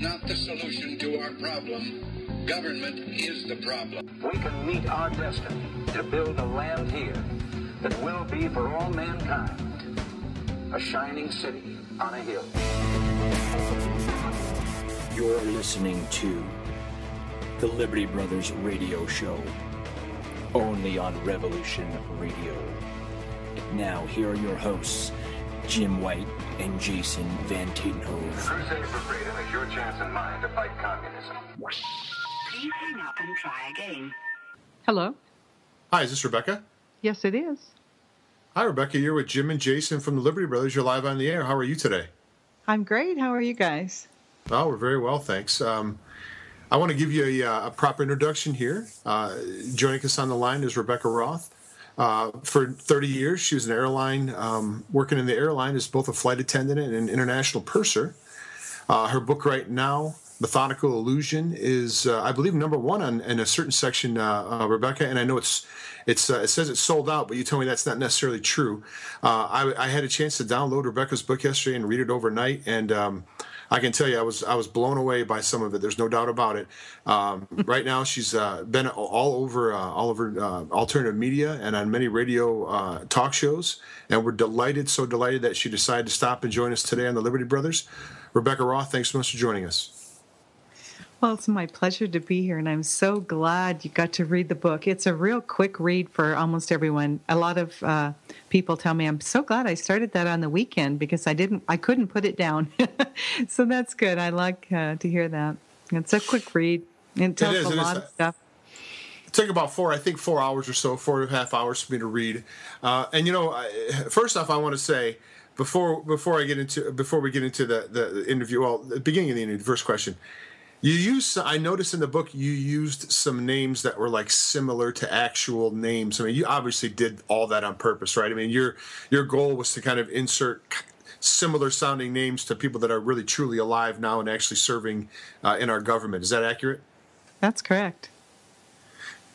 not the solution to our problem. Government is the problem. We can meet our destiny to build a land here that will be for all mankind a shining city on a hill. You're listening to the Liberty Brothers Radio Show, only on Revolution Radio. Now, here are your hosts, Jim White and Jason Van Tatenhove. Crusade for freedom is your chance in mind to fight communism. Please hang up and try again. Hello. Hi, is this Rebekah? Yes, it is. Hi, Rebekah. You're with Jim and Jason from the Liberty Brothers. You're live on the air. How are you today? I'm great. How are you guys? Oh, we're very well, thanks. I want to give you a proper introduction here. Joining us on the line is Rebekah Roth. For 30 years, she was an airline, working in the airline as both a flight attendant and an international purser. Her book right now, Methodical Illusion, is, I believe, number one in a certain section, Rebekah, and I know it says it's sold out, but you told me that's not necessarily true. I had a chance to download Rebekah's book yesterday and read it overnight, and I can tell you I was blown away by some of it. There's no doubt about it. Right now, she's been all over alternative media and on many radio talk shows, and we're so delighted that she decided to stop and join us today on the Liberty Brothers. Rebekah Roth, thanks so much for joining us. Well, it's my pleasure to be here, and I'm so glad you got to read the book. It's a real quick read for almost everyone. A lot of people tell me, I'm so glad I started that on the weekend because I couldn't put it down. So that's good. I like to hear that. It's a quick read. It tells a lot of stuff. It took about 4 hours or so, 4.5 hours for me to read. And first off, I want to say, before we get into the interview, well, the beginning of the interview, the first question. I noticed in the book you used some names that were like similar to actual names. I mean, you obviously did all that on purpose, right? I mean, your goal was to kind of insert similar sounding names to people that are really truly alive now and actually serving in our government. Is that accurate? That's correct.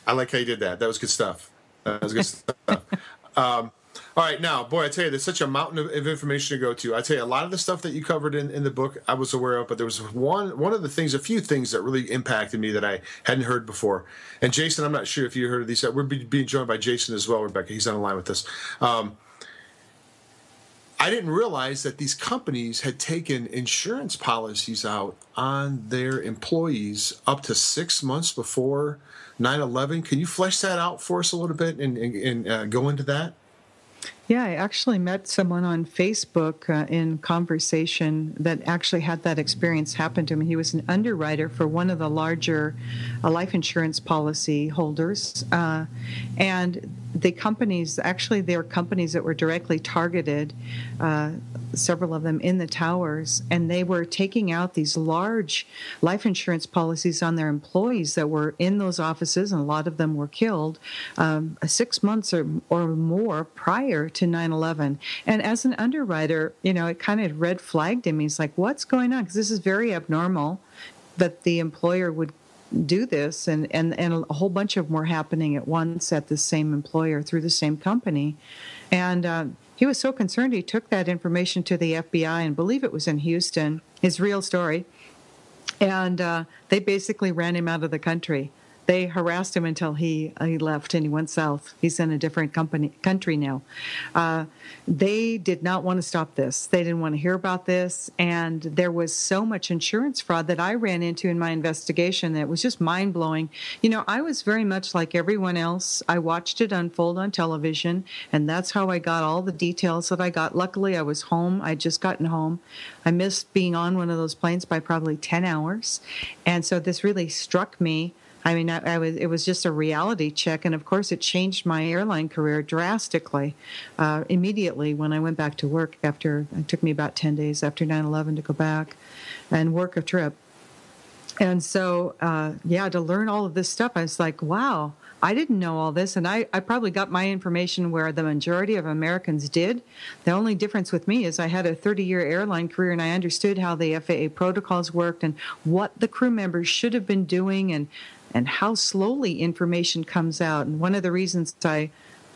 I like how you did that. That was good stuff. All right, now, boy, I tell you, there's such a mountain of information to go to. I tell you, a lot of the stuff that you covered in the book I was aware of, but there was a few things that really impacted me that I hadn't heard before. And Jason, I'm not sure if you heard of these. We're being joined by Jason as well, Rebekah. He's on the line with us. I didn't realize that these companies had taken insurance policies out on their employees up to 6 months before 9/11. Can you flesh that out for us a little bit and go into that? Yeah, I actually met someone on Facebook in conversation that actually had that experience happen to him. He was an underwriter for one of the larger life insurance policy holders. And the companies, actually they were companies that were directly targeted, several of them in the towers, and they were taking out these large life insurance policies on their employees that were in those offices, and a lot of them were killed 6 months or more prior to 9/11. And as an underwriter, it kind of red flagged him. He's like, what's going on? Because this is very abnormal that the employer would do this, and a whole bunch of them were happening at once at the same employer through the same company. And he was so concerned, he took that information to the FBI, and believe it was in Houston, his real story, and they basically ran him out of the country. They harassed him until he left and he went south. He's in a different country now. They did not want to stop this. They didn't want to hear about this. And there was so much insurance fraud that I ran into in my investigation that was just mind-blowing. I was very much like everyone else. I watched it unfold on television, and that's how I got all the details that I got. Luckily, I was home. I'd just gotten home. I missed being on one of those planes by probably 10 hours. And so this really struck me. I mean, it was just a reality check, and of course it changed my airline career drastically immediately when I went back to work after, it took me about 10 days after 9/11 to go back and work a trip. And so, to learn all of this stuff, I was like, wow, I didn't know all this, and I probably got my information where the majority of Americans did. The only difference with me is I had a 30-year airline career, and I understood how the FAA protocols worked and what the crew members should have been doing and how slowly information comes out. And one of the reasons I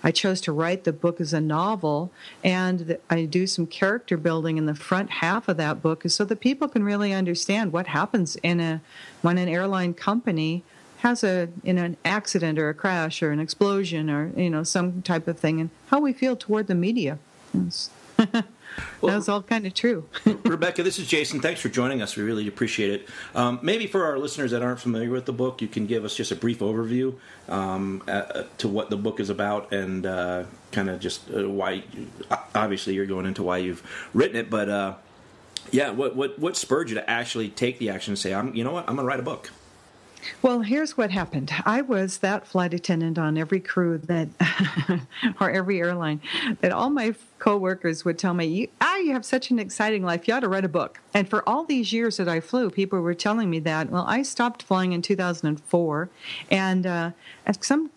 I chose to write the book as a novel, and I do some character building in the front half of that book so that people can really understand what happens when an airline company has an accident or a crash or an explosion or some type of thing, and how we feel toward the media. That was all kind of true. Rebekah, this is Jason. Thanks for joining us. We really appreciate it. Maybe for our listeners that aren't familiar with the book, you can give us just a brief overview to what the book is about and kind of just why. Obviously, you're going into why you've written it, but what spurred you to actually take the action and say, I'm going to write a book? Well, here's what happened. I was that flight attendant on every crew or every airline, that all my coworkers would tell me, you have such an exciting life. You ought to write a book. And for all these years that I flew, people were telling me that. Well, I stopped flying in 2004, and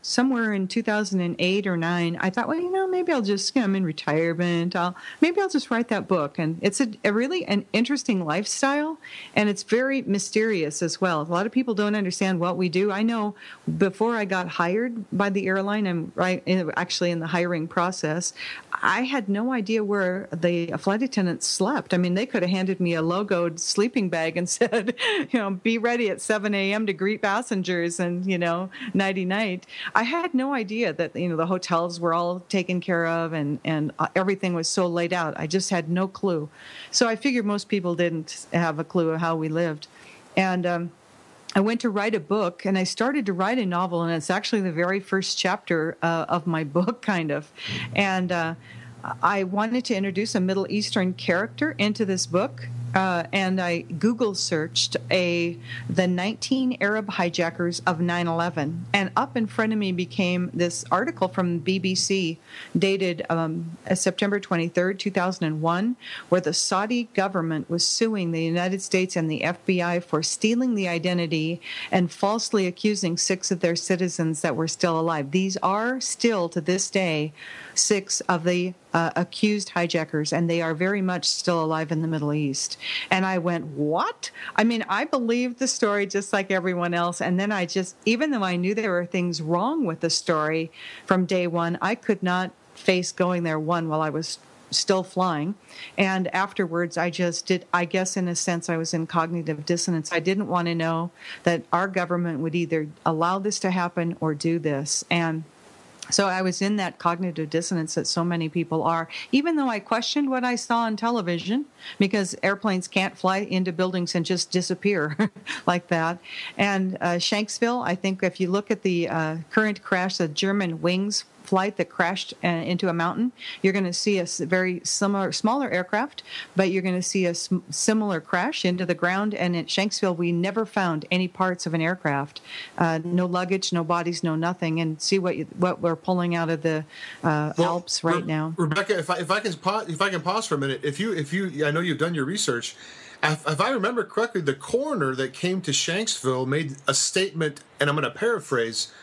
somewhere in 2008 or 9, I thought, maybe I'll just, I'm in retirement. Maybe I'll just write that book. And it's a really an interesting lifestyle, and it's very mysterious as well. A lot of people don't understand what we do. I know before I got hired by the airline, I'm actually in the hiring process, I had no idea where the flight attendants slept. I mean, they could have handed me a logoed sleeping bag and said, be ready at 7 a.m. to greet passengers and, nighty-night. I had no idea that, the hotels were all taken care of and everything was so laid out. I just had no clue. So I figured most people didn't have a clue of how we lived. And I went to write a book, and I started to write a novel, and it's actually the very first chapter of my book, kind of. And I wanted to introduce a Middle Eastern character into this book, and I Google searched the 19 Arab hijackers of 9/11, and up in front of me became this article from BBC dated September 23rd, 2001, where the Saudi government was suing the United States and the FBI for stealing the identity and falsely accusing 6 of their citizens that were still alive. These are still, to this day, 6 of the accused hijackers, and they are very much still alive in the Middle East. And I went, what? I mean, I believed the story just like everyone else, and then even though I knew there were things wrong with the story from day one, I could not face going there, while I was still flying. And afterwards, I guess in a sense, I was in cognitive dissonance. I didn't want to know that our government would either allow this to happen or do this. And so I was in that cognitive dissonance that so many people are, even though I questioned what I saw on television, because airplanes can't fly into buildings and just disappear like that. And Shanksville, I think if you look at the current crash, the German Wings flight that crashed into a mountain, you're going to see a very smaller aircraft, but you're going to see a similar crash into the ground. And at Shanksville, we never found any parts of an aircraft, no luggage, no bodies, no nothing. And see what we're pulling out of the Alps right now. Rebekah, if I can pause for a minute, if you, I know you've done your research. If I remember correctly, the coroner that came to Shanksville made a statement, and I'm going to paraphrase.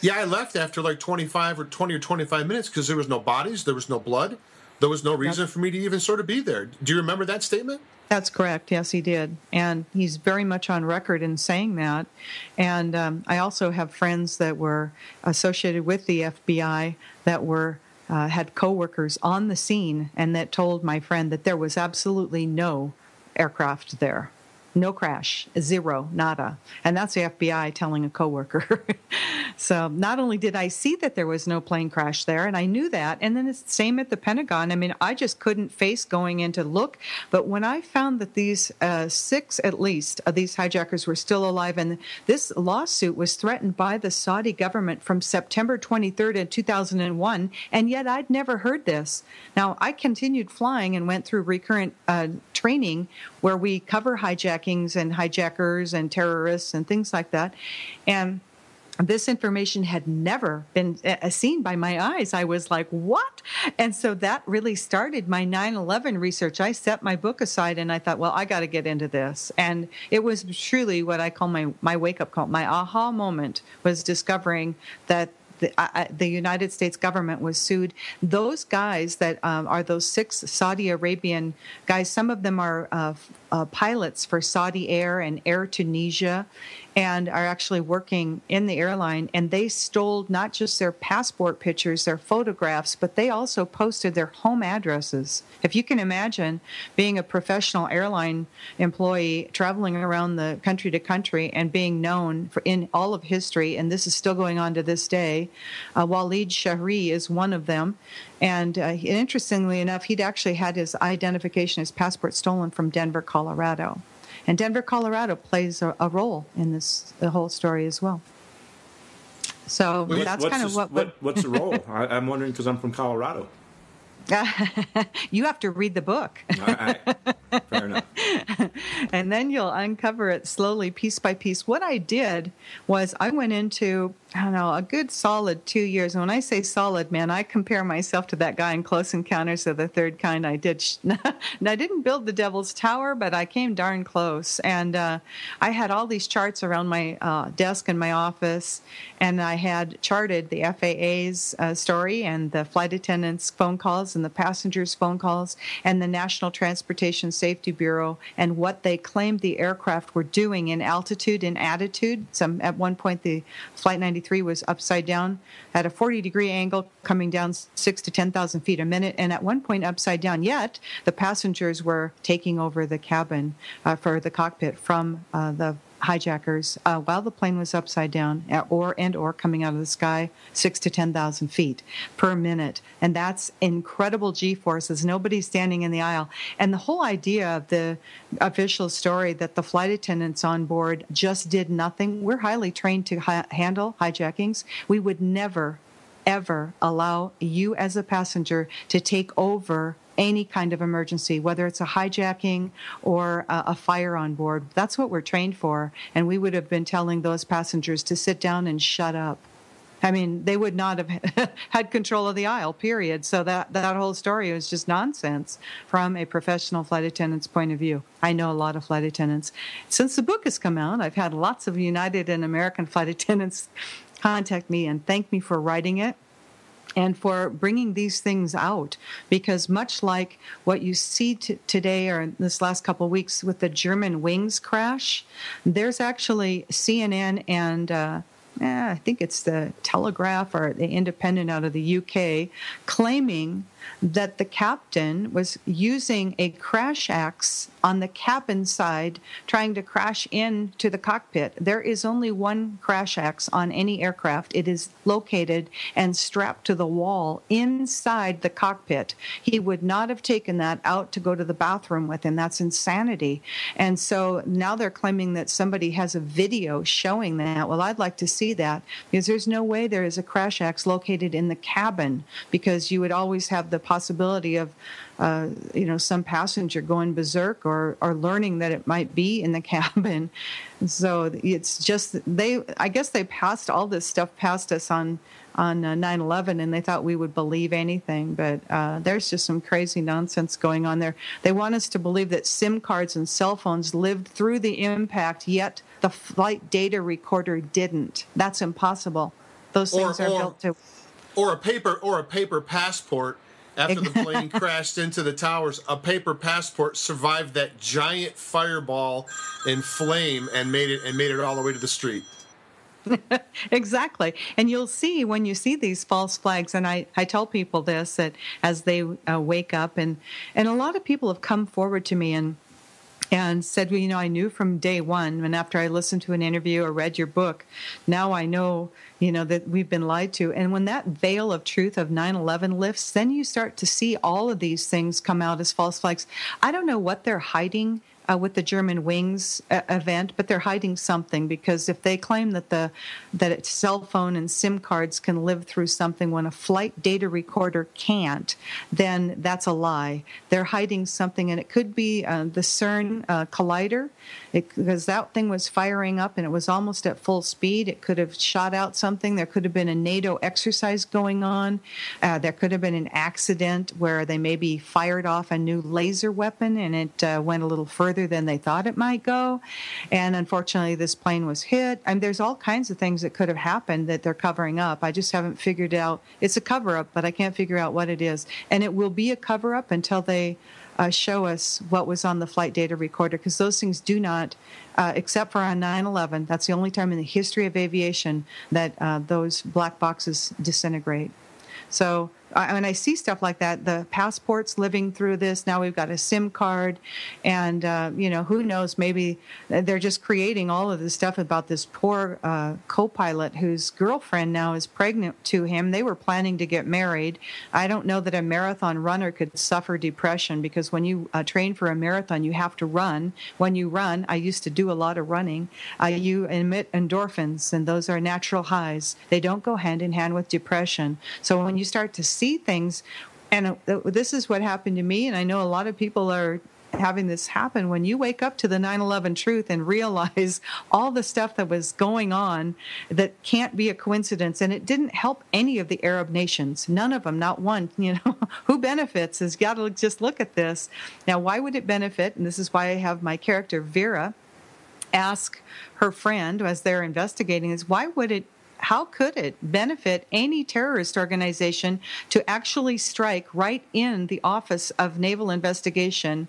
Yeah, I left after like 20 or 25 minutes because there was no bodies, there was no blood, there was no reason for me to even sort of be there. Do you remember that statement? That's correct. Yes, he did. And he's very much on record in saying that. And I also have friends that were associated with the FBI that had coworkers on the scene and that told my friend that there was absolutely no aircraft there. No crash, 0, nada. And that's the FBI telling a coworker. So not only did I see that there was no plane crash there, and I knew that, and then it's the same at the Pentagon. I mean, I just couldn't face going in to look. But when I found that these 6, at least, of these hijackers were still alive, and this lawsuit was threatened by the Saudi government from September 23rd of 2001, and yet I'd never heard this. Now, I continued flying and went through recurrent training where we cover hijackings and hijackers and terrorists and things like that. And this information had never been seen by my eyes. I was like, what? And so that really started my 9/11 research. I set my book aside and I thought, well, I got to get into this. And it was truly what I call my wake-up call. My aha moment was discovering that the United States government was sued. Those guys that are those 6 Saudi Arabian guys, some of them are pilots for Saudi Air and Air Tunisia, and are actually working in the airline. And they stole not just their passport pictures, their photographs, but they also posted their home addresses. If you can imagine being a professional airline employee traveling around the country to country and being known for in all of history, and this is still going on to this day. Waleed Shahri is one of them. And interestingly enough, he'd actually had his identification, his passport stolen from Denver, Colorado. And Denver, Colorado plays a role in the whole story as well. So that's kind of what's the role? I'm wondering because I'm from Colorado. You have to read the book. All right. Fair enough. And then you'll uncover it slowly, piece by piece. What I did was I went into, I don't know, a good solid 2 years. And when I say solid, man, I compare myself to that guy in Close Encounters of the Third Kind. I didn't build the Devil's Tower, but I came darn close. And I had all these charts around my desk in my office, and I had charted the FAA's story and the flight attendants' phone calls and the passengers' phone calls and the National Transportation Safety Bureau and what they claimed the aircraft were doing in altitude and attitude. At one point, the Flight 93 was upside down at a 40-degree angle, coming down 6,000 to 10,000 feet a minute, and at one point upside down. Yet the passengers were taking over the cabin for the cockpit from the hijackers while the plane was upside down or coming out of the sky 6,000 to 10,000 feet per minute. And that's incredible G-forces. Nobody's standing in the aisle. And the whole idea of the official story that the flight attendants on board just did nothing. We're highly trained to handle hijackings. We would never, ever allow you as a passenger to take over any kind of emergency, whether it's a hijacking or a fire on board. That's what we're trained for. And we would have been telling those passengers to sit down and shut up. I mean, they would not have had control of the aisle, period. So that whole story was just nonsense from a professional flight attendant's point of view. I know a lot of flight attendants. Since the book has come out, I've had lots of United and American flight attendants contact me and thank me for writing it and for bringing these things out, because much like what you see today or this last couple of weeks with the German wings crash, there's actually CNN and I think it's the Telegraph or the Independent out of the UK claiming that the captain was using a crash axe on the cabin side trying to crash into the cockpit. There is only one crash axe on any aircraft. It is located and strapped to the wall inside the cockpit. He would not have taken that out to go to the bathroom with him. That's insanity. And so now they're claiming that somebody has a video showing that. Well, I'd like to see that, because there's no way there is a crash axe located in the cabin, because you would always have the possibility of some passenger going berserk or learning that it might be in the cabin. So it's just I guess they passed all this stuff past us on 9/11, and they thought we would believe anything. But there's just some crazy nonsense going on there. They want us to believe that SIM cards and cell phones lived through the impact, yet the flight data recorder didn't. That's impossible. Those things are built to. Or a paper passport. After the plane crashed into the towers, a paper passport survived that giant fireball and flame and made it all the way to the street. Exactly. And you'll see when you see these false flags, and I tell people this, that as they wake up, and a lot of people have come forward to me and said, well, I knew from day one, and after I listened to an interview or read your book, now I know, that we've been lied to. And when that veil of truth of 9/11 lifts, then you start to see all of these things come out as false flags. I don't know what they're hiding with the German wings event, but they're hiding something, because if they claim that its cell phone and SIM cards can live through something when a flight data recorder can't, then that's a lie. They're hiding something, and it could be the CERN collider, because that thing was firing up and it was almost at full speed. It could have shot out something. There could have been a NATO exercise going on. There could have been an accident where they maybe fired off a new laser weapon and it went a little further than they thought it might go, and unfortunately this plane was hit. I mean, there's all kinds of things that could have happened that they're covering up. I just haven't figured out. It's a cover-up, but I can't figure out what it is, and it will be a cover-up until they show us what was on the flight data recorder, because those things do not, except for on 9/11, that's the only time in the history of aviation that those black boxes disintegrate. So when I see stuff like that, the passports living through this, now we've got a SIM card, and, who knows, maybe they're just creating all of this stuff about this poor co-pilot whose girlfriend now is pregnant to him. They were planning to get married. I don't know that a marathon runner could suffer depression, because when you train for a marathon, you have to run. When you run, I used to do a lot of running, you emit endorphins, and those are natural highs. They don't go hand in hand with depression. So when you start to see things, and this is what happened to me, and I know a lot of people are having this happen, when you wake up to the 9/11 truth and realize all the stuff that was going on that can't be a coincidence, and it didn't help any of the Arab nations, none of them, not one. Who benefits is, got to just look at this. Now, why would it benefit? And this is why I have my character Vera ask her friend as they're investigating, is how could it benefit any terrorist organization to actually strike right in the Office of Naval Investigation,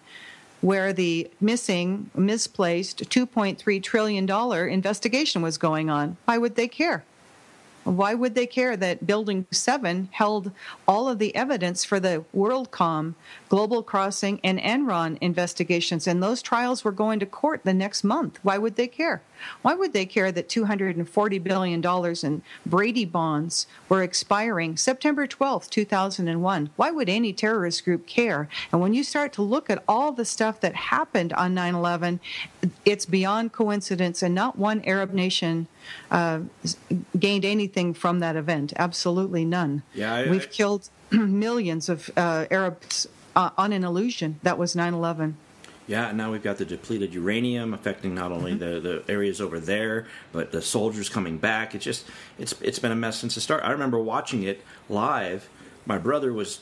where the misplaced $2.3 trillion investigation was going on? Why would they care? Why would they care that Building 7 held all of the evidence for the WorldCom, Global Crossing, and Enron investigations, and those trials were going to court the next month? Why would they care? Why would they care that $240 billion in Brady bonds were expiring September 12th, 2001? Why would any terrorist group care? And when you start to look at all the stuff that happened on 9/11, it's beyond coincidence, and not one Arab nation gained anything from that event. Absolutely none. Yeah, We've killed millions of Arabs on an illusion. That was 9/11. Yeah, and now we've got the depleted uranium affecting not only the areas over there, but the soldiers coming back. It's been a mess since the start. I remember watching it live. My brother was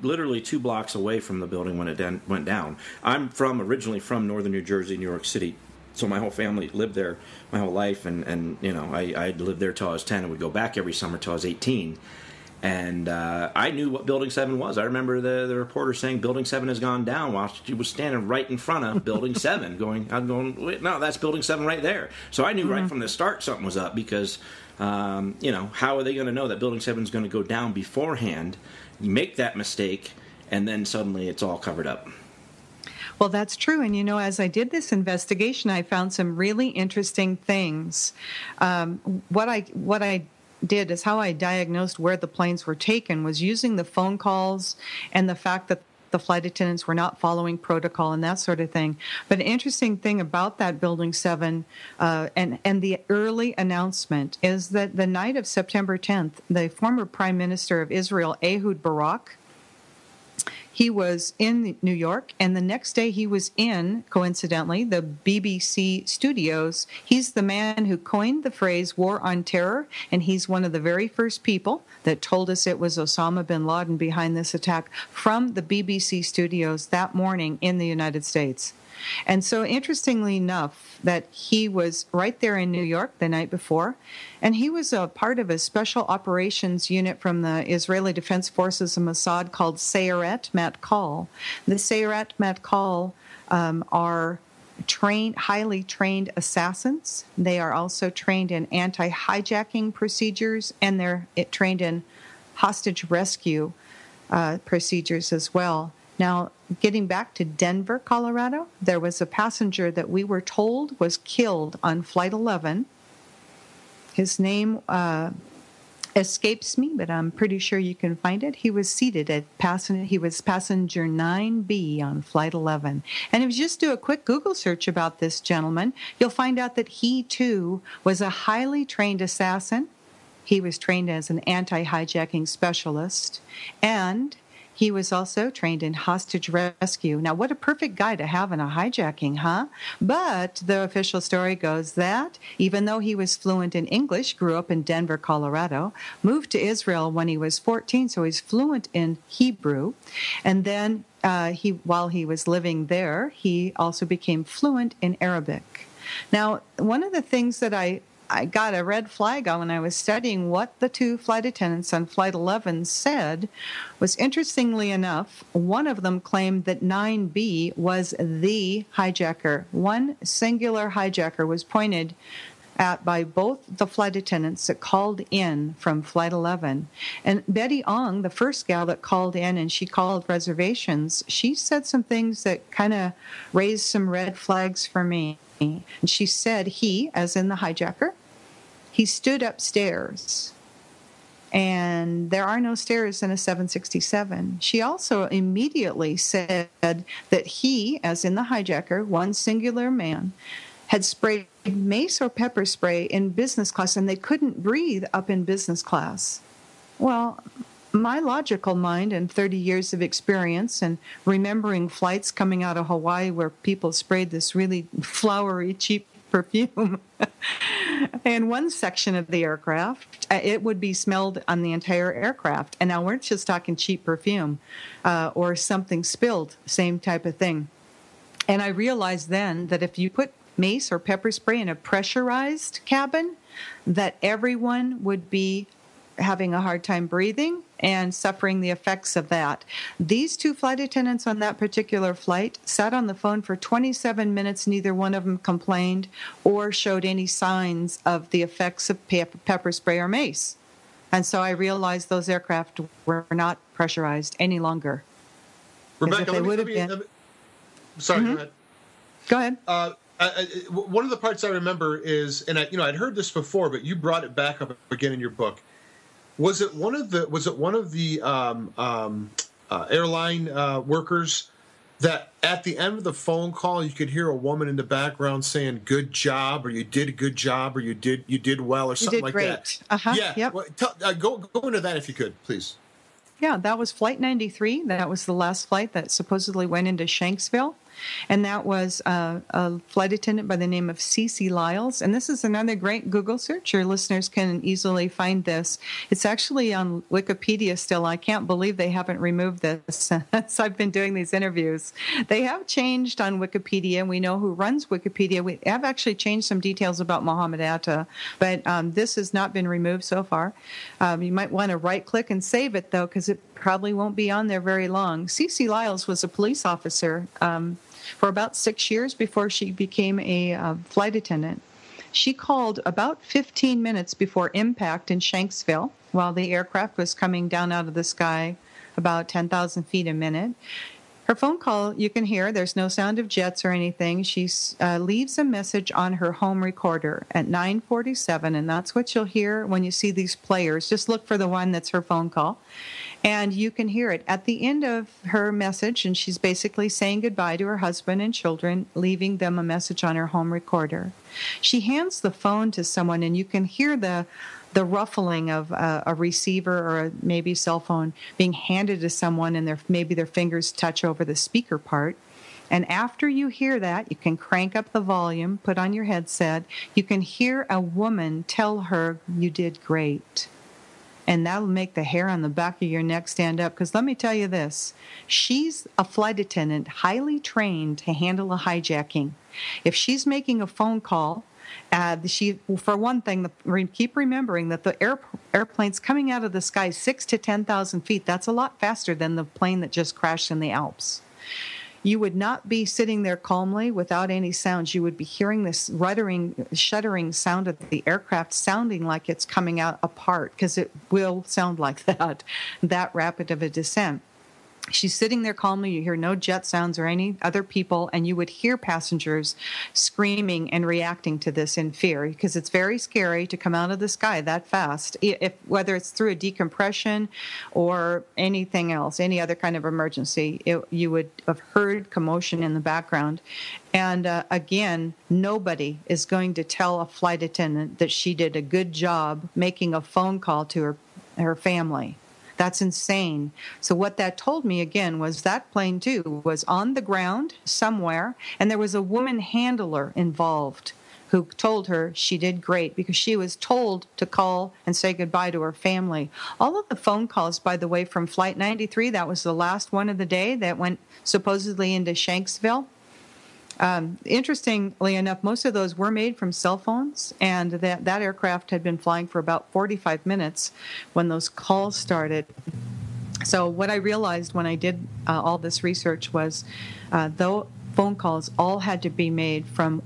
literally two blocks away from the building when it went down. I'm originally from northern New Jersey, New York City. So my whole family lived there my whole life, and I lived there till I was 10 and would go back every summer till I was 18. And I knew what Building 7 was. I remember the reporter saying Building 7 has gone down while she was standing right in front of Building 7 I'm going, wait, no, that's Building 7 right there. So I knew right from the start something was up, because, how are they going to know that Building 7 is going to go down beforehand? You make that mistake, and then suddenly it's all covered up. Well, that's true. And, as I did this investigation, I found some really interesting things. What I did is how I diagnosed where the planes were taken was using the phone calls and the fact that the flight attendants were not following protocol and that sort of thing. But an interesting thing about that Building 7 and the early announcement is that the night of September 10th, the former Prime Minister of Israel, Ehud Barak, he was in New York, and the next day he was in, coincidentally, the BBC studios. He's the man who coined the phrase war on terror, and he's one of the very first people that told us it was Osama bin Laden behind this attack from the BBC studios that morning in the United States. And so interestingly enough, that he was right there in New York the night before, and he was a part of a special operations unit from the Israeli Defense Forces of Mossad called Sayeret Matkal. The Sayeret Matkal are highly trained assassins. They are also trained in anti-hijacking procedures, and they're trained in hostage rescue procedures as well. Now, getting back to Denver, Colorado, there was a passenger that we were told was killed on Flight 11. His name escapes me, but I'm pretty sure you can find it. He was seated he was passenger 9B on Flight 11. And if you just do a quick Google search about this gentleman, you'll find out that he, too, was a highly trained assassin. He was trained as an anti-hijacking specialist, and he was also trained in hostage rescue. Now, what a perfect guy to have in a hijacking, huh? But the official story goes that even though he was fluent in English, grew up in Denver, Colorado, moved to Israel when he was 14, so he's fluent in Hebrew. And then while he was living there, he also became fluent in Arabic. Now, one of the things that I I got a red flag on when I was studying what the two flight attendants on Flight 11 said was, interestingly enough, one of them claimed that 9B was the hijacker. One singular hijacker was pointed at by both the flight attendants that called in from Flight 11. And Betty Ong, the first gal that called in and she called reservations, she said some things that kind of raised some red flags for me. And she said he, as in the hijacker, he stood upstairs. And there are no stairs in a 767. She also immediately said that he, as in the hijacker, one singular man, had sprayed mace or pepper spray in business class, and they couldn't breathe up in business class. Well, my logical mind and 30 years of experience and remembering flights coming out of Hawaii where people sprayed this really flowery, cheap perfume in one section of the aircraft, it would be smelled on the entire aircraft. And now we're just talking cheap perfume or something spilled, same type of thing. And I realized then that if you put mace or pepper spray in a pressurized cabin, that everyone would be having a hard time breathing and suffering the effects of that. These two flight attendants on that particular flight sat on the phone for 27 minutes. Neither one of them complained or showed any signs of the effects of pepper spray or mace. And so I realized those aircraft were not pressurized any longer. Rebecca, sorry, Mm-hmm. Go ahead. Go ahead. One of the parts I remember is, and I'd heard this before, but you brought it back up again in your book. Was it one of the airline workers that at the end of the phone call you could hear a woman in the background saying "good job" or "you did a good job" or "you did well" or something like that? Uh-huh. Yeah. Yep. Well, go into that if you could, please. Yeah, that was Flight 93. That was the last flight that supposedly went into Shanksville. And that was a flight attendant by the name of Cece Lyles. And this is another great Google search. Your listeners can easily find this. It's actually on Wikipedia still. I can't believe they haven't removed this as I've been doing these interviews. They have changed on Wikipedia. We know who runs Wikipedia. We have actually changed some details about Mohammed Atta, but this has not been removed so far. You might want to right-click and save it, though, because it probably won't be on there very long. Cece Lyles was a police officer for about 6 years before she became a flight attendant. She called about 15 minutes before impact in Shanksville while the aircraft was coming down out of the sky about 10,000 feet a minute. Her phone call, you can hear, there's no sound of jets or anything. She leaves a message on her home recorder at 9:47, and that's what you'll hear when you see these players. Just look for the one that's her phone call, and you can hear it at the end of her message, and she's basically saying goodbye to her husband and children, leaving them a message on her home recorder. She hands the phone to someone, and you can hear the ruffling of a receiver or maybe cell phone being handed to someone, and maybe their fingers touch over the speaker part. And after you hear that, you can crank up the volume, put on your headset. You can hear a woman tell her, "You did great." And that'll make the hair on the back of your neck stand up. Because let me tell you this, she's a flight attendant, highly trained to handle a hijacking. If she's making a phone call, for one thing, keep remembering that the airplane's coming out of the sky 6,000 to 10,000 feet. That's a lot faster than the plane that just crashed in the Alps. You would not be sitting there calmly without any sounds. You would be hearing this shuddering sound of the aircraft sounding like it's coming out apart, because it will sound like that rapid of a descent. She's sitting there calmly. You hear no jet sounds or any other people, and you would hear passengers screaming and reacting to this in fear, because it's very scary to come out of the sky that fast, whether it's through a decompression or anything else, any other kind of emergency. You would have heard commotion in the background. And again, nobody is going to tell a flight attendant that she did a good job making a phone call to her family. That's insane. So what that told me, again, was that plane, too, was on the ground somewhere, and there was a woman handler involved who told her she did great because she was told to call and say goodbye to her family. All of the phone calls, by the way, from Flight 93, that was the last one of the day that went supposedly into Shanksville. Interestingly enough, most of those were made from cell phones, and that aircraft had been flying for about 45 minutes when those calls started. So what I realized when I did all this research was, though phone calls all had to be made from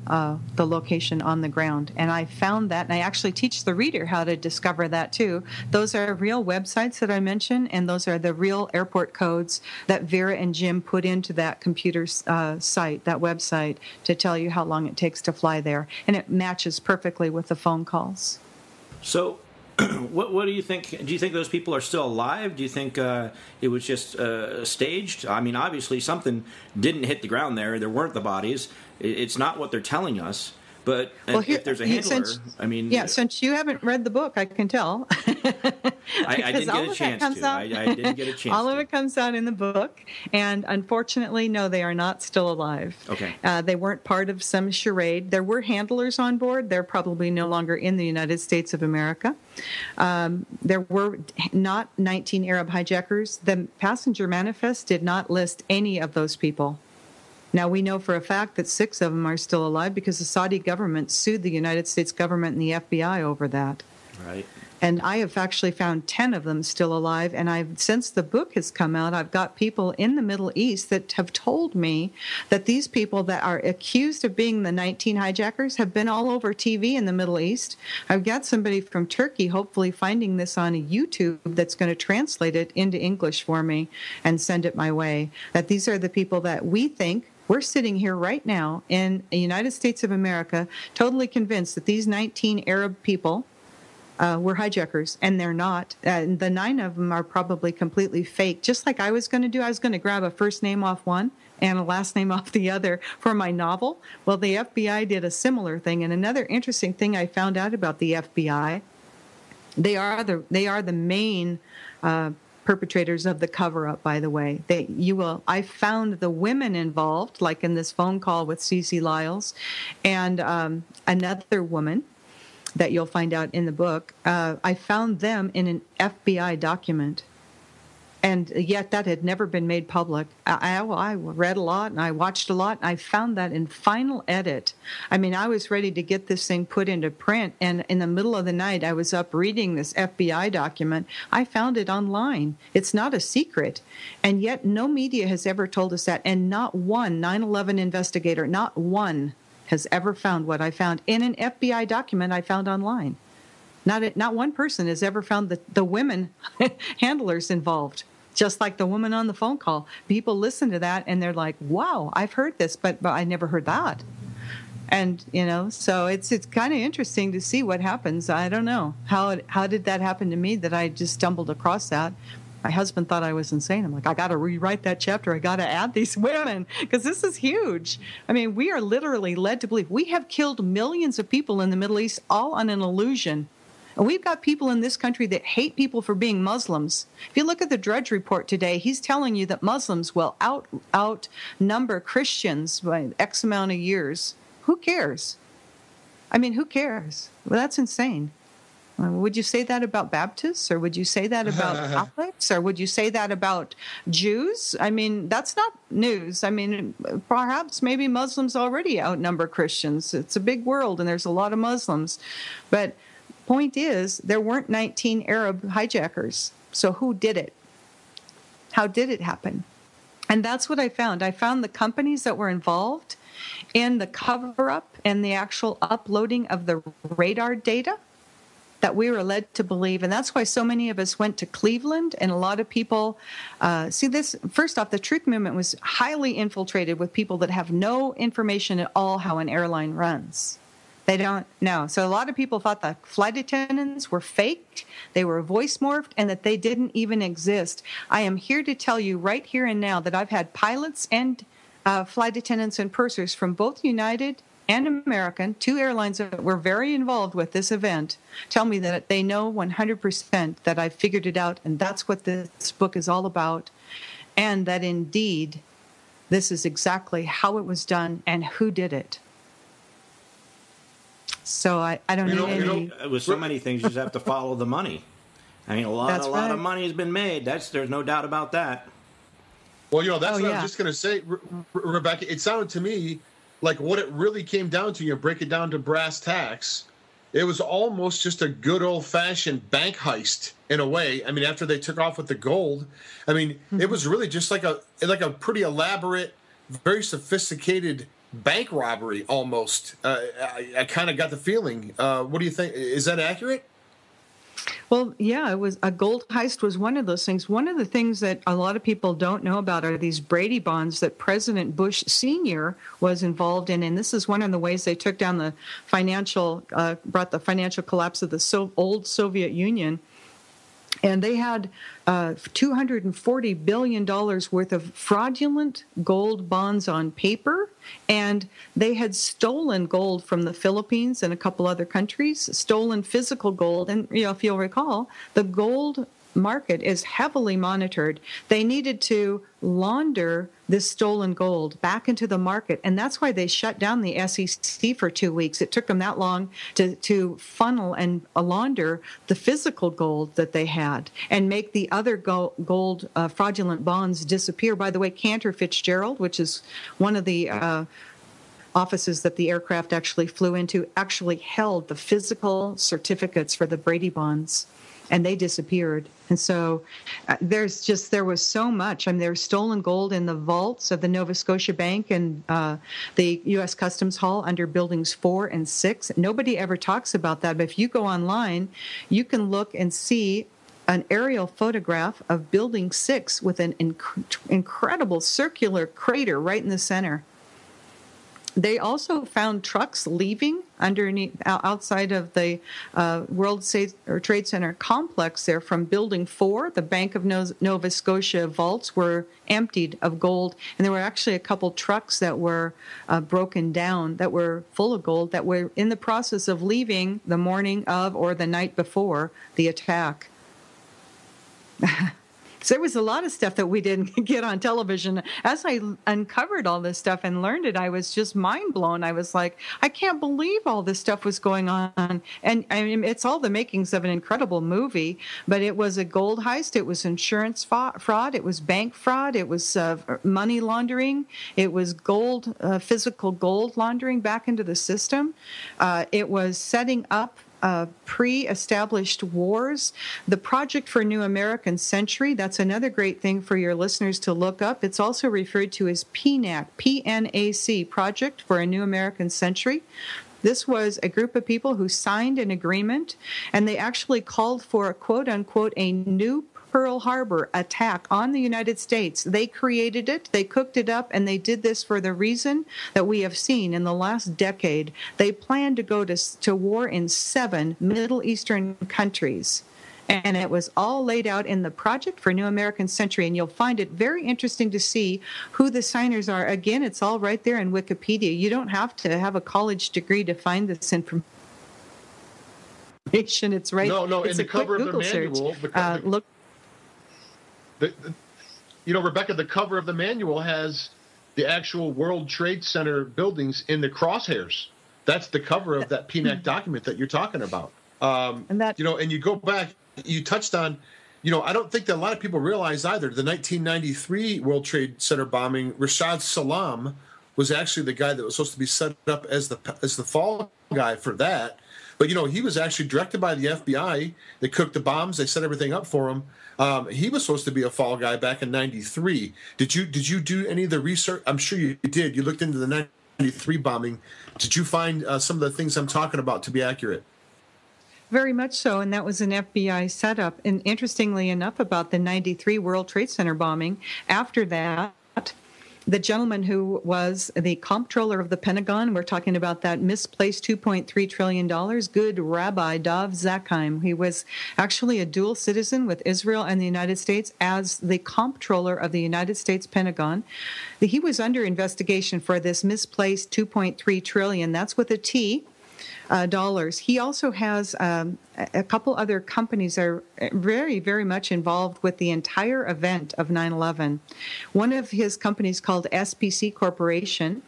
the location on the ground. And I found that, and I actually teach the reader how to discover that too. Those are real websites that I mentioned, and those are the real airport codes that Vera and Jim put into that computer site, that website, to tell you how long it takes to fly there. And it matches perfectly with the phone calls. So what do you think? Do you think those people are still alive? Do you think it was just staged? I mean, obviously something didn't hit the ground there. There weren't the bodies. It's not what they're telling us. But if there's a handler, since you haven't read the book, I can tell. I didn't get a chance to. I didn't get a chance. All of it comes out in the book, and unfortunately, no, they are not still alive. Okay. They weren't part of some charade. There were handlers on board. They're probably no longer in the United States of America. There were not 19 Arab hijackers. The passenger manifest did not list any of those people. Now, we know for a fact that 6 of them are still alive because the Saudi government sued the United States government and the FBI over that. Right. And I have actually found 10 of them still alive. And since the book has come out, I've got people in the Middle East that have told me that these people that are accused of being the 19 hijackers have been all over TV in the Middle East. I've got somebody from Turkey hopefully finding this on YouTube that's going to translate it into English for me and send it my way. That these are the people that we think. We're sitting here right now in the United States of America, totally convinced that these 19 Arab people were hijackers, and they're not. The 9 of them are probably completely fake, just like I was going to do. I was going to grab a first name off one and a last name off the other for my novel. Well, the FBI did a similar thing. And another interesting thing I found out about the FBI, they are the main perpetrators of the cover-up, by the way. I found the women involved, like in this phone call with Cece Lyles, and another woman that you'll find out in the book. I found them in an FBI document, and yet that had never been made public. I read a lot, and I watched a lot, and I found that in final edit. I mean, I was ready to get this thing put into print, and in the middle of the night, I was up reading this FBI document. I found it online. It's not a secret, and yet no media has ever told us that, and not one 9/11 investigator, not one, has ever found what I found in an FBI document I found online. Not one person has ever found the women handlers involved, just like the woman on the phone call. People listen to that and they're like, wow, I've heard this, but I never heard that. And, so it's kind of interesting to see what happens. I don't know. How did that happen to me that I just stumbled across that? My husband thought I was insane. I'm like, I got to rewrite that chapter. I got to add these women because this is huge. I mean, we are literally led to believe we have killed millions of people in the Middle East, all on an illusion. And we've got people in this country that hate people for being Muslims. If you look at the Drudge Report today, he's telling you that Muslims will outnumber Christians by X amount of years. Who cares? I mean, who cares? Well, that's insane. Would you say that about Baptists, or would you say that about Catholics, or would you say that about Jews? I mean, that's not news. I mean, perhaps maybe Muslims already outnumber Christians. It's a big world, and there's a lot of Muslims. But point is, there weren't 19 Arab hijackers. So who did it? How did it happen? And that's what I found. I found the companies that were involved in the cover-up and the actual uploading of the radar data that we were led to believe. And that's why so many of us went to Cleveland, and a lot of people see this. First off, the truth movement was highly infiltrated with people that have no information at all how an airline runs. They don't know. So a lot of people thought the flight attendants were faked, they were voice morphed, and that they didn't even exist. I am here to tell you right here and now that I've had pilots and flight attendants and pursers from both United and American, 2 airlines that were very involved with this event, tell me that they know 100% that I figured it out, and that's what this book is all about, and that indeed this is exactly how it was done and who did it. So I don't need any... With so many things, you just have to follow the money. I mean, a lot of money has been made. There's no doubt about that. Well, that's what I was just going to say, Rebecca. It sounded to me like what it really came down to, break it down to brass tacks, it was almost just a good old-fashioned bank heist in a way. I mean, after they took off with the gold, I mean, it was really just like a pretty elaborate, very sophisticated bank robbery almost. I kind of got the feeling. What do you think? Is that accurate? Well, yeah, it was a gold heist was one of those things. One of the things that a lot of people don't know about are these Brady bonds that President Bush Sr. was involved in. And this is one of the ways they took down the brought the financial collapse of the old Soviet Union. And they had $240 billion worth of fraudulent gold bonds on paper. And they had stolen gold from the Philippines and a couple other countries, stolen physical gold. And if you'll recall, the gold market is heavily monitored. They needed to launder this stolen gold back into the market, and that's why they shut down the SEC for 2 weeks. It took them that long to funnel and launder the physical gold that they had and make the other gold fraudulent bonds disappear. By the way, Cantor Fitzgerald, which is one of the offices that the aircraft actually flew into, actually held the physical certificates for the Brady bonds, and they disappeared. And so there was so much. I mean, there's stolen gold in the vaults of the Nova Scotia Bank and the U.S. Customs Hall under Buildings 4 and 6. Nobody ever talks about that. But if you go online, you can look and see an aerial photograph of Building 6 with an incredible circular crater right in the center. They also found trucks leaving outside of the World Trade Center complex there from Building 4. The Bank of Nova Scotia vaults were emptied of gold, and there were actually a couple trucks that were broken down that were full of gold that were in the process of leaving the morning of or the night before the attack. So there was a lot of stuff that we didn't get on television. As I uncovered all this stuff and learned it, I was just mind blown. I was like, I can't believe all this stuff was going on. And I mean, it's all the makings of an incredible movie, but it was a gold heist. It was insurance fraud. It was bank fraud. It was money laundering. It was physical gold laundering back into the system. It was setting up pre-established wars. The Project for a New American Century, that's another great thing for your listeners to look up. It's also referred to as PNAC, P-N-A-C, Project for a New American Century. This was a group of people who signed an agreement, and they actually called for, quote-unquote, a new Pearl Harbor attack on the United States. They created it, they cooked it up, and they did this for the reason that we have seen in the last decade. They planned to go to war in 7 Middle Eastern countries. And it was all laid out in the Project for New American Century, and you'll find it very interesting to see who the signers are. Again, it's all right there in Wikipedia. You don't have to have a college degree to find this information. It's right. No. It's in the cover of the manual, look. Rebecca, the cover of the manual has the actual World Trade Center buildings in the crosshairs. That's the cover of that PNAC document that you're talking about. And you go back, you touched on, I don't think that a lot of people realize either. The 1993 World Trade Center bombing, Rashad Salam was actually the guy that was supposed to be set up as the fall guy for that. But, he was actually directed by the FBI. They cooked the bombs. They set everything up for him. He was supposed to be a fall guy back in 93. Did you do any of the research? I'm sure you did. You looked into the 93 bombing. Did you find some of the things I'm talking about to be accurate? Very much so, and that was an FBI setup. And interestingly enough, about the 93 World Trade Center bombing, after that, the gentleman who was the comptroller of the Pentagon, we're talking about that misplaced $2.3 trillion, good Rabbi Dov Zakheim. He was actually a dual citizen with Israel and the United States as the comptroller of the United States Pentagon. He was under investigation for this misplaced $2.3 trillion. That's with a T. Dollars. He also has a couple other companies that are very, very much involved with the entire event of 9/11. One of his companies, called SPC Corporation,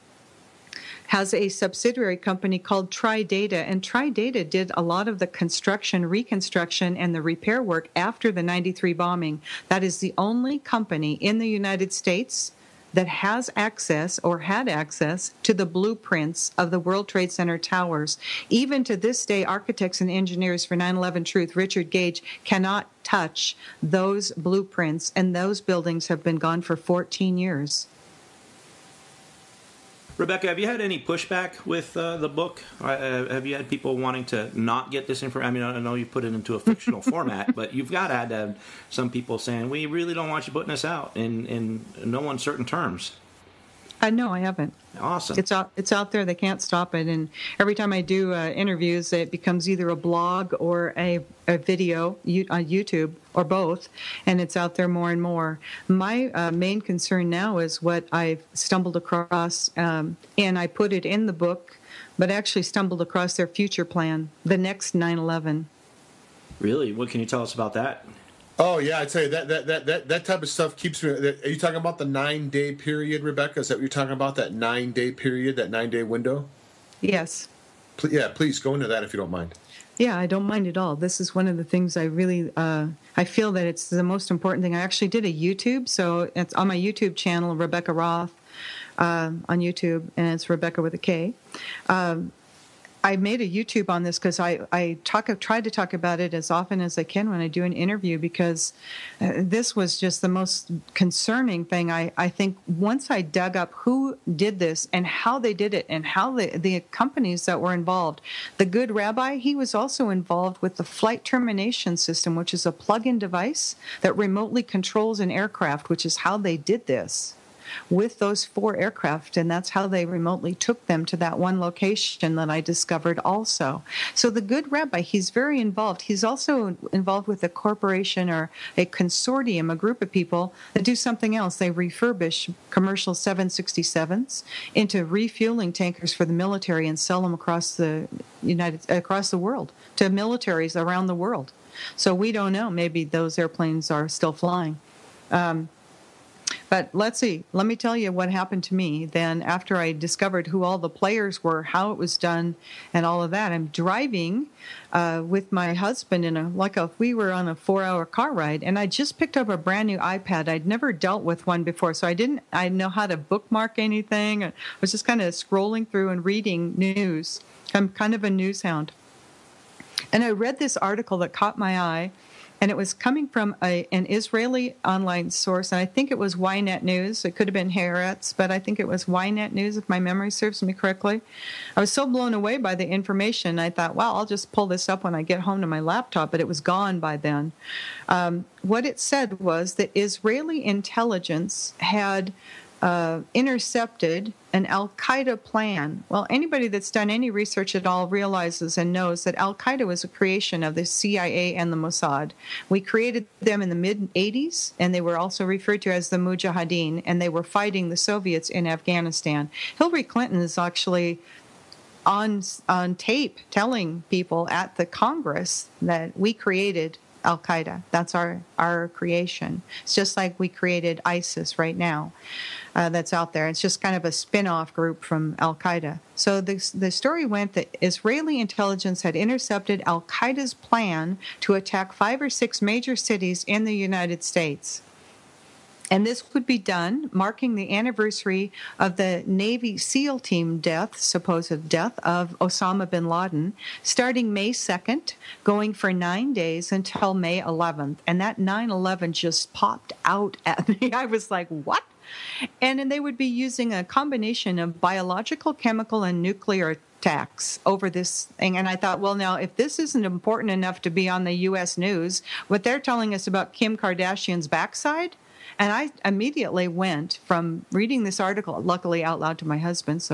has a subsidiary company called TriData, and TriData did a lot of the construction, reconstruction, and the repair work after the 93 bombing. That is the only company in the United States that has access or had access to the blueprints of the World Trade Center towers. Even to this day, architects and engineers for 9/11 Truth, Richard Gage, cannot touch those blueprints, and those buildings have been gone for 14 years. Rebekah, have you had any pushback with the book? Have you had people wanting to not get this information? I mean, I know you put it into a fictional format, but you've got to have some people saying, we really don't want you putting this out in no uncertain terms. No, I haven't. Awesome. It's out there. They can't stop it. And every time I do interviews, it becomes either a blog or a video on YouTube or both, and it's out there more and more. My main concern now is what I've stumbled across, and I put it in the book, but actually stumbled across their future plan, the next 9/11. Really? What can you tell us about that? Oh yeah, I tell you that type of stuff keeps me. Are you talking about the 9-day period, Rebekah? Is that what you're talking about? That 9-day period, that 9-day window? Yes. Please go into that if you don't mind. Yeah, I don't mind at all. This is one of the things I really, I feel that it's the most important thing. I actually did a YouTube, so it's on my YouTube channel, Rebekah Roth, on YouTube, and it's Rebekah with a K. I made a YouTube on this because I try to talk about it as often as I can when I do an interview, because this was just the most concerning thing. I think once I dug up who did this and how they did it and how the companies that were involved. The good rabbi, he was also involved with the flight termination system, which is a plug-in device that remotely controls an aircraft, which is how they did this with those 4 aircraft, and that's how they remotely took them to that one location that I discovered also. So the good rabbi, he's very involved. He's also involved with a corporation or a consortium, a group of people that do something else. They refurbish commercial 767s into refueling tankers for the military and sell them across the world to militaries around the world. So we don't know. Maybe those airplanes are still flying. But let's see. Let me tell you what happened to me then after I discovered who all the players were, how it was done, and all of that. I'm driving with my husband we were on a 4-hour car ride, and I just picked up a brand new iPad. I'd never dealt with one before, so I didn't know how to bookmark anything. I was just kind of scrolling through and reading news. I'm kind of a news hound. And I read this article that caught my eye. And it was coming from an Israeli online source, and I think it was Ynet News. It could have been Haaretz, but I think it was Ynet News, if my memory serves me correctly. I was so blown away by the information, I thought, wow, I'll just pull this up when I get home to my laptop, but it was gone by then. What it said was that Israeli intelligence had intercepted an al-Qaeda plan. Well, anybody that's done any research at all realizes and knows that al-Qaeda was a creation of the CIA and the Mossad. We created them in the mid-'80s, and they were also referred to as the Mujahideen, and they were fighting the Soviets in Afghanistan. Hillary Clinton is actually on tape telling people at the Congress that we created Al-Qaeda. That's our creation. It's just like we created ISIS right now. That's out there. It's just kind of a spin-off group from Al-Qaeda. So the story went that Israeli intelligence had intercepted Al-Qaeda's plan to attack 5 or 6 major cities in the United States. And this would be done marking the anniversary of the Navy SEAL team supposed death of Osama bin Laden, starting May 2nd, going for 9 days until May 11th. And that 9/11 just popped out at me. I was like, what? And then they would be using a combination of biological, chemical, and nuclear attacks over this thing. And I thought, well, now, if this isn't important enough to be on the U.S. news, what they're telling us about Kim Kardashian's backside. And I immediately went from reading this article, luckily out loud to my husband,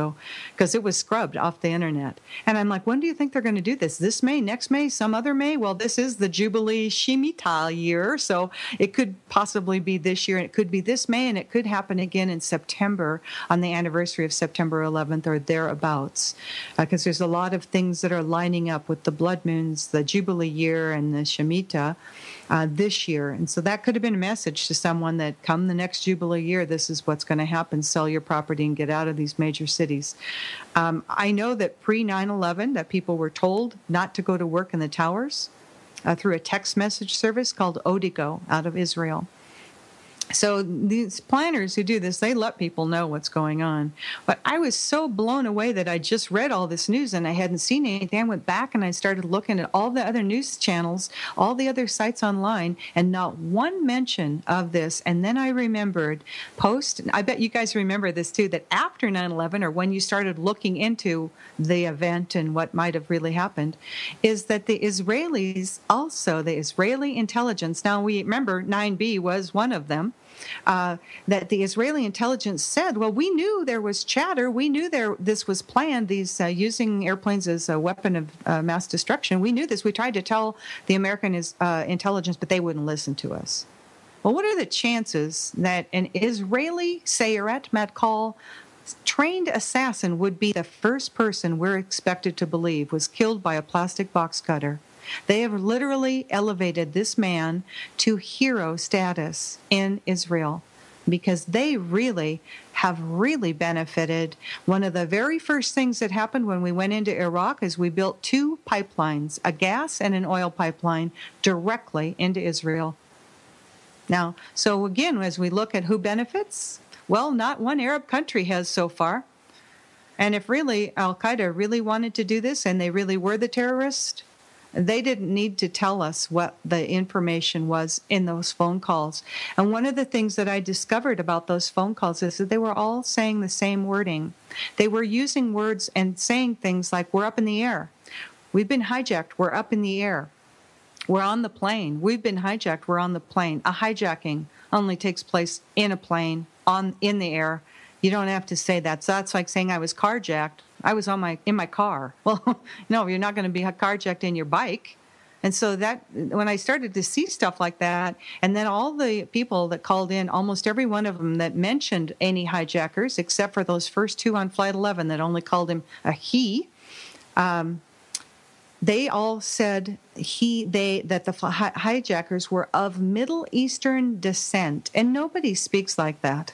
because it was scrubbed off the internet. And I'm like, when do you think they're going to do this? This May, next May, some other May? Well, this is the Jubilee Shemitah year, so it could possibly be this year, and it could be this May, and it could happen again in September on the anniversary of September 11th or thereabouts, because there's a lot of things that are lining up with the blood moons, the Jubilee year, and the Shemitah this year. And so that could have been a message to someone that come the next Jubilee year, this is what's going to happen. Sell your property and get out of these major cities. I know that pre-9/11 that people were told not to go to work in the towers through a text message service called Odigo out of Israel. So these planners who do this, they let people know what's going on. But I was so blown away that I just read all this news and I hadn't seen anything. I went back and I started looking at all the other news channels, all the other sites online, and not one mention of this. And then I remembered I bet you guys remember this too, that after 9/11, or when you started looking into the event and what might have really happened, is that the Israelis also, the Israeli intelligence, now we remember 9B was one of them, that the Israeli intelligence said, well, we knew there was chatter. We knew this was planned, these using airplanes as a weapon of mass destruction. We knew this. We tried to tell the American intelligence, but they wouldn't listen to us. Well, what are the chances that an Israeli Sayeret Matkal trained assassin would be the first person we're expected to believe was killed by a plastic box cutter? They have literally elevated this man to hero status in Israel because they really have benefited. One of the very first things that happened when we went into Iraq is we built 2 pipelines, a gas and an oil pipeline, directly into Israel. Now, so again, as we look at who benefits, well, not one Arab country has so far. And if really Al-Qaeda really wanted to do this and they really were the terrorists, they didn't need to tell us what the information was in those phone calls. And one of the things that I discovered about those phone calls is that they were all saying the same wording. They were using words and saying things like, we're up in the air. We've been hijacked. We're up in the air. We're on the plane. We've been hijacked. We're on the plane. A hijacking only takes place in a plane, in the air. You don't have to say that. So that's like saying I was carjacked. I was in my car. Well, no, you're not going to be carjacked in your bike. And so that when I started to see stuff like that, and then all the people that called in, almost every one of them that mentioned any hijackers, except for those first 2 on Flight 11 that only called him a he, they all said that the hijackers were of Middle Eastern descent, and nobody speaks like that.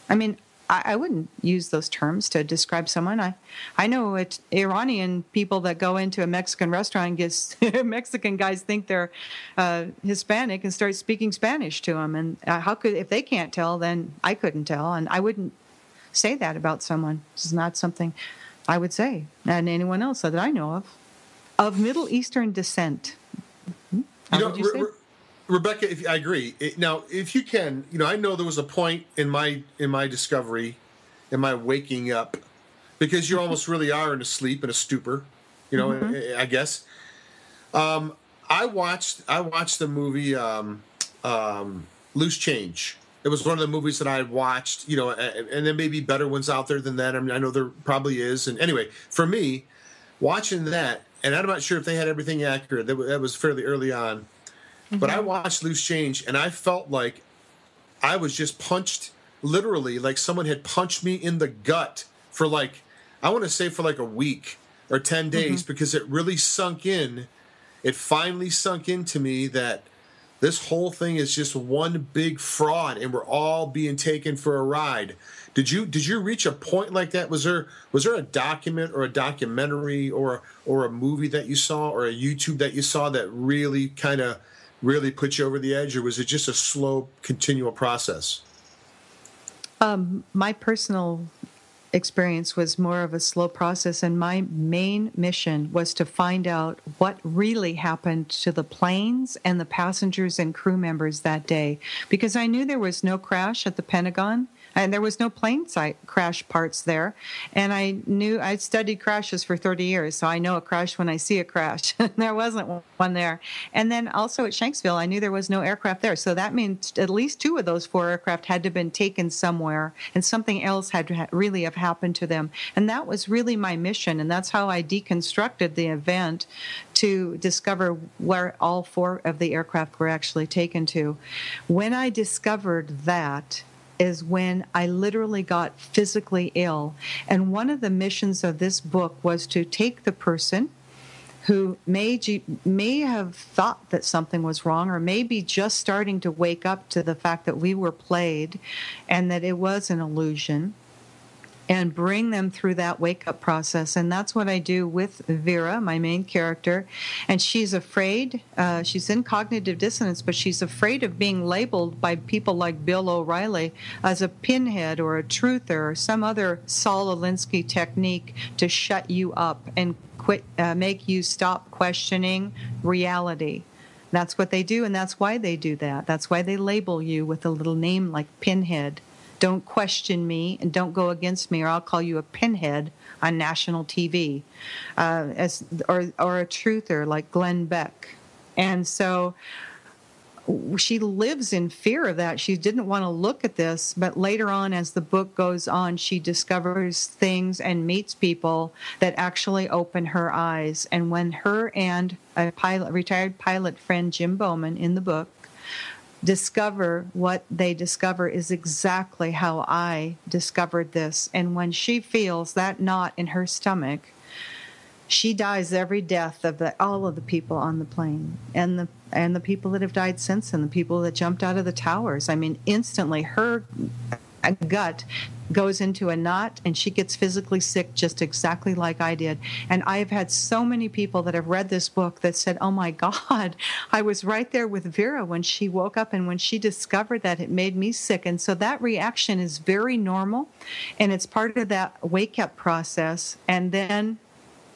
I mean, I wouldn't use those terms to describe someone. I know it's Iranian people that go into a Mexican restaurant and Mexican guys think they're Hispanic and start speaking Spanish to them. And if they can't tell, then I couldn't tell. And I wouldn't say that about someone. This is not something I would say, and anyone else that I know of Middle Eastern descent. How would you say? Rebekah, I agree. Now, if you can, I know there was a point in my discovery, in my waking up, because you almost really are in a sleep, in a stupor, I guess. I watched the movie Loose Change. It was one of the movies that I had watched, and there may be better ones out there than that. I mean, I know there probably is. And anyway, for me, watching that, and I'm not sure if they had everything accurate. That was fairly early on. But I watched Loose Change, and I felt like I was just punched, literally, like someone had punched me in the gut for I want to say for a week or 10 days, because it really sunk in. It finally sunk into me that this whole thing is just one big fraud, and we're all being taken for a ride. Did you reach a point like that? Was there a document or a documentary or a movie that you saw or a YouTube that you saw that really kind of really put you over the edge, or was it just a slow, continual process? My personal experience was more of a slow process, and my main mission was to find out what really happened to the planes and the passengers and crew members that day, because I knew there was no crash at the Pentagon. And there was no plane crash parts there. And I knew I'd studied crashes for 30 years, so I know a crash when I see a crash. There wasn't one there. And then also at Shanksville, I knew there was no aircraft there. So that means at least 2 of those 4 aircraft had to have been taken somewhere, and something else had to really have happened to them. And that was really my mission, and that's how I deconstructed the event to discover where all 4 of the aircraft were actually taken to. When I discovered that, is when I literally got physically ill. And one of the missions of this book was to take the person who may have thought that something was wrong, or maybe just starting to wake up to the fact that we were played and that it was an illusion, and bring them through that wake-up process. And that's what I do with Vera, my main character. And she's afraid, she's in cognitive dissonance, but she's afraid of being labeled by people like Bill O'Reilly as a pinhead or a truther or some other Saul Alinsky technique to shut you up and make you stop questioning reality. That's what they do, and that's why they do that. That's why they label you with a little name like Pinhead. Don't question me and don't go against me, or I'll call you a pinhead on national TV, or a truther like Glenn Beck. And so she lives in fear of that. She didn't want to look at this, but later on, as the book goes on, she discovers things and meets people that actually open her eyes. And when her and a retired pilot friend, Jim Bowman, in the book, discover what they discover is exactly how I discovered this. And when she feels that knot in her stomach, she dies every death of all of the people on the plane and the people that have died since, and the people that jumped out of the towers. I mean, instantly her gut goes into a knot and she gets physically sick, just exactly like I did. And I've had so many people that have read this book that said, oh my God, I was right there with Vera when she woke up, and when she discovered that, it made me sick. And so that reaction is very normal, and it's part of that wake-up process. And then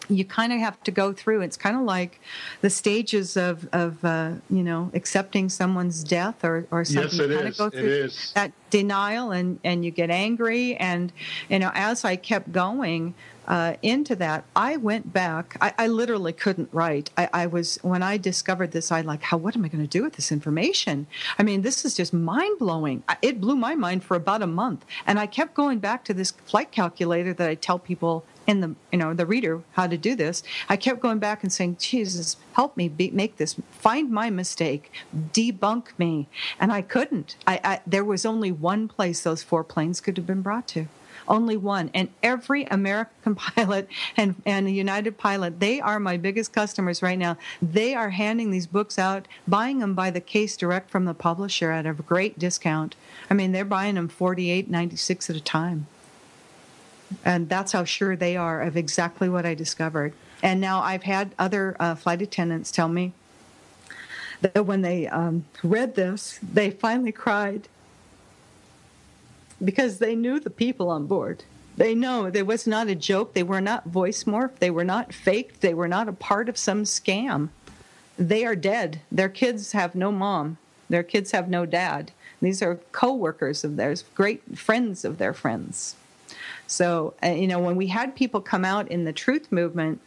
you kind of have to go through. It's kind of like the stages of accepting someone's death or something. Yes, it you kind is. of go through that denial, and you get angry. And as I kept going into that, I went back. I literally couldn't write. When I discovered this, what am I going to do with this information? I mean, this is just mind blowing. It blew my mind for about a month, and I kept going back to this flight calculator that I tell people in the reader how to do this. I kept going back and saying, Jesus, help me make this, find my mistake, debunk me. And I couldn't. There was only one place those 4 planes could have been brought to. Only one. And every American pilot and a United pilot, they are my biggest customers right now. They are handing these books out, buying them by the case direct from the publisher at a great discount. I mean, they're buying them $48.96 at a time. And that's how sure they are of exactly what I discovered. And now I've had other flight attendants tell me that when they read this, they finally cried because they knew the people on board. They know there was not a joke. They were not voice morphed. They were not faked. They were not a part of some scam. They are dead. Their kids have no mom. Their kids have no dad. These are co-workers of theirs, great friends of their friends. So, when we had people come out in the truth movement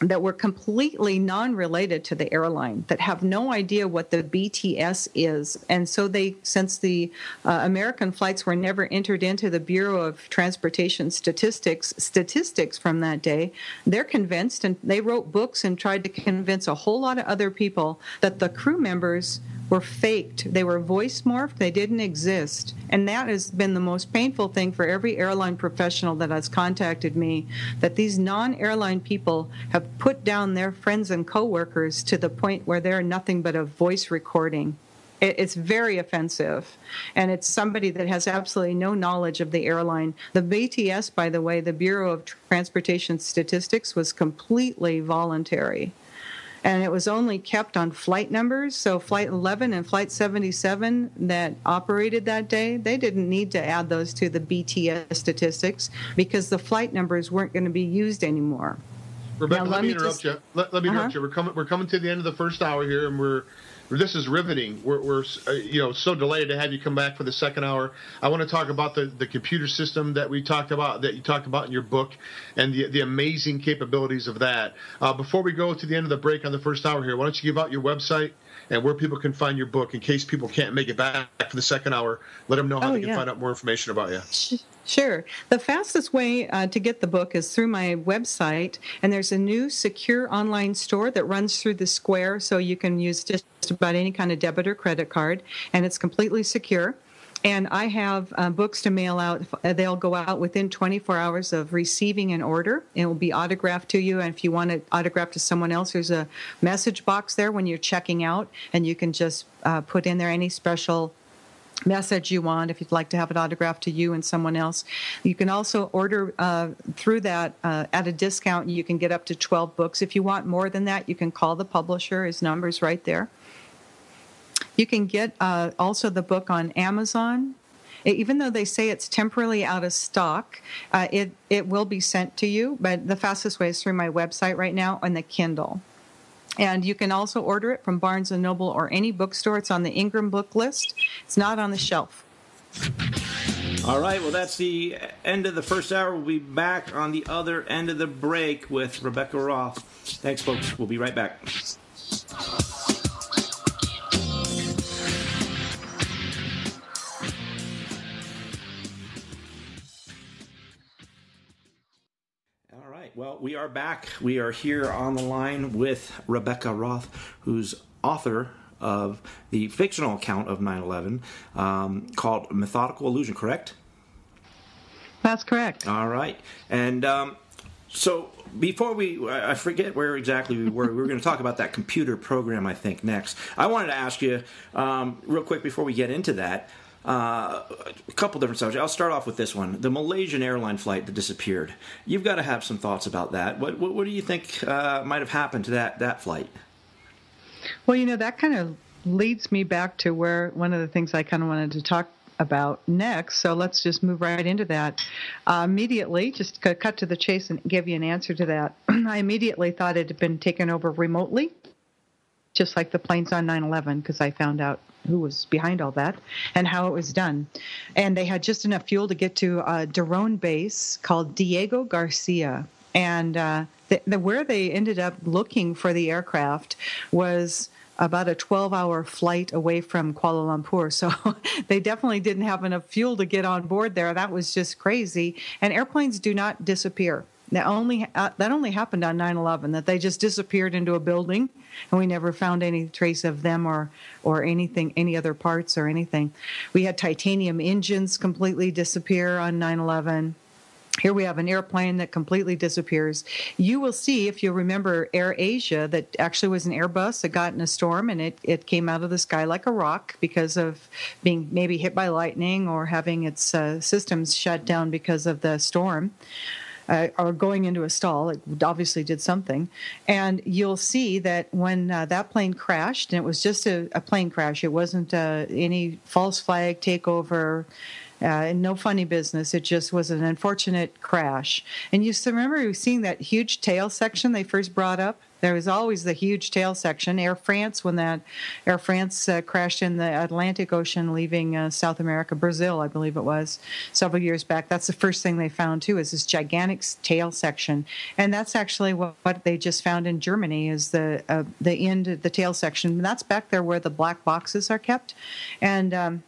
that were completely non-related to the airline, that have no idea what the BTS is, and so since the American flights were never entered into the Bureau of Transportation statistics from that day, they're convinced, and they wrote books and tried to convince a whole lot of other people that the crew members were faked. They were voice morphed. They didn't exist. And that has been the most painful thing for every airline professional that has contacted me, that these non-airline people have put down their friends and coworkers to the point where they're nothing but a voice recording. It's very offensive. And it's somebody that has absolutely no knowledge of the airline. The BTS, by the way, the Bureau of Transportation Statistics, was completely voluntary. And it was only kept on flight numbers. So Flight 11 and Flight 77 that operated that day, they didn't need to add those to the BTS statistics because the flight numbers weren't going to be used anymore. Rebecca, let me interrupt you. Let me interrupt you. We're coming to the end of the first hour here, and this is riveting. We're so delighted to have you come back for the second hour. I want to talk about the computer system that you talked about in your book, and the amazing capabilities of that. Before we go to the end of the break on the first hour here, why don't you give out your website and where people can find your book in case people can't make it back for the second hour. Let them know how they can find out more information about you. Sure. The fastest way to get the book is through my website, and there's a new secure online store that runs through the Square, so you can use just about any kind of debit or credit card, and it's completely secure. And I have books to mail out. They'll go out within 24 hours of receiving an order. It will be autographed to you. And if you want it autographed to someone else, there's a message box there when you're checking out. And you can just put in there any special message you want, if you'd like to have it autographed to you and someone else. You can also order through that at a discount. You can get up to 12 books. If you want more than that, you can call the publisher. His number's right there. You can get also the book on Amazon. Even though they say it's temporarily out of stock, it will be sent to you. But the fastest way is through my website right now on the Kindle. And you can also order it from Barnes & Noble or any bookstore. It's on the Ingram book list. It's not on the shelf. All right, well, that's the end of the first hour. We'll be back on the other end of the break with Rebekah Roth. Thanks, folks. We'll be right back. Well, we are back. We are here on the line with Rebekah Roth, who's author of the fictional account of 9/11 called Methodical Illusion, correct? That's correct. All right. And so before I forget where exactly we were. We were going to talk about that computer program, I think, next. I wanted to ask you real quick before we get into that, a couple different subjects. I'll start off with this one: the Malaysian airline flight that disappeared. You've got to have some thoughts about that. What do you think might have happened to that flight? Well, that kind of leads me back to where one of the things I kind of wanted to talk about next. So let's just move right into that. Immediately, just cut to the chase and give you an answer to that. I immediately thought it had been taken over remotely, just like the planes on 9/11, because I found out who was behind all that and how it was done. And they had just enough fuel to get to a drone base called Diego Garcia. And where they ended up looking for the aircraft was about a 12-hour flight away from Kuala Lumpur. So they definitely didn't have enough fuel to get on board there. That was just crazy. And airplanes do not disappear. That only happened on 9/11, that they just disappeared into a building, and we never found any trace of them or anything, any other parts or anything. We had titanium engines completely disappear on 9/11. Here we have an airplane that completely disappears. You will see, if you remember, Air Asia, that actually was an Airbus that got in a storm, and it came out of the sky like a rock because of being maybe hit by lightning or having its systems shut down because of the storm. Or going into a stall. It obviously did something. And you'll see that when that plane crashed, and it was just a plane crash, it wasn't any false flag takeover, no funny business. It just was an unfortunate crash. And you remember seeing that huge tail section they first brought up? There was always the huge tail section. Air France, when that Air France crashed in the Atlantic Ocean leaving South America, Brazil, I believe it was, several years back, that's the first thing they found, too, is this gigantic tail section. And that's actually what they just found in Germany, is the tail section. And that's back there where the black boxes are kept. And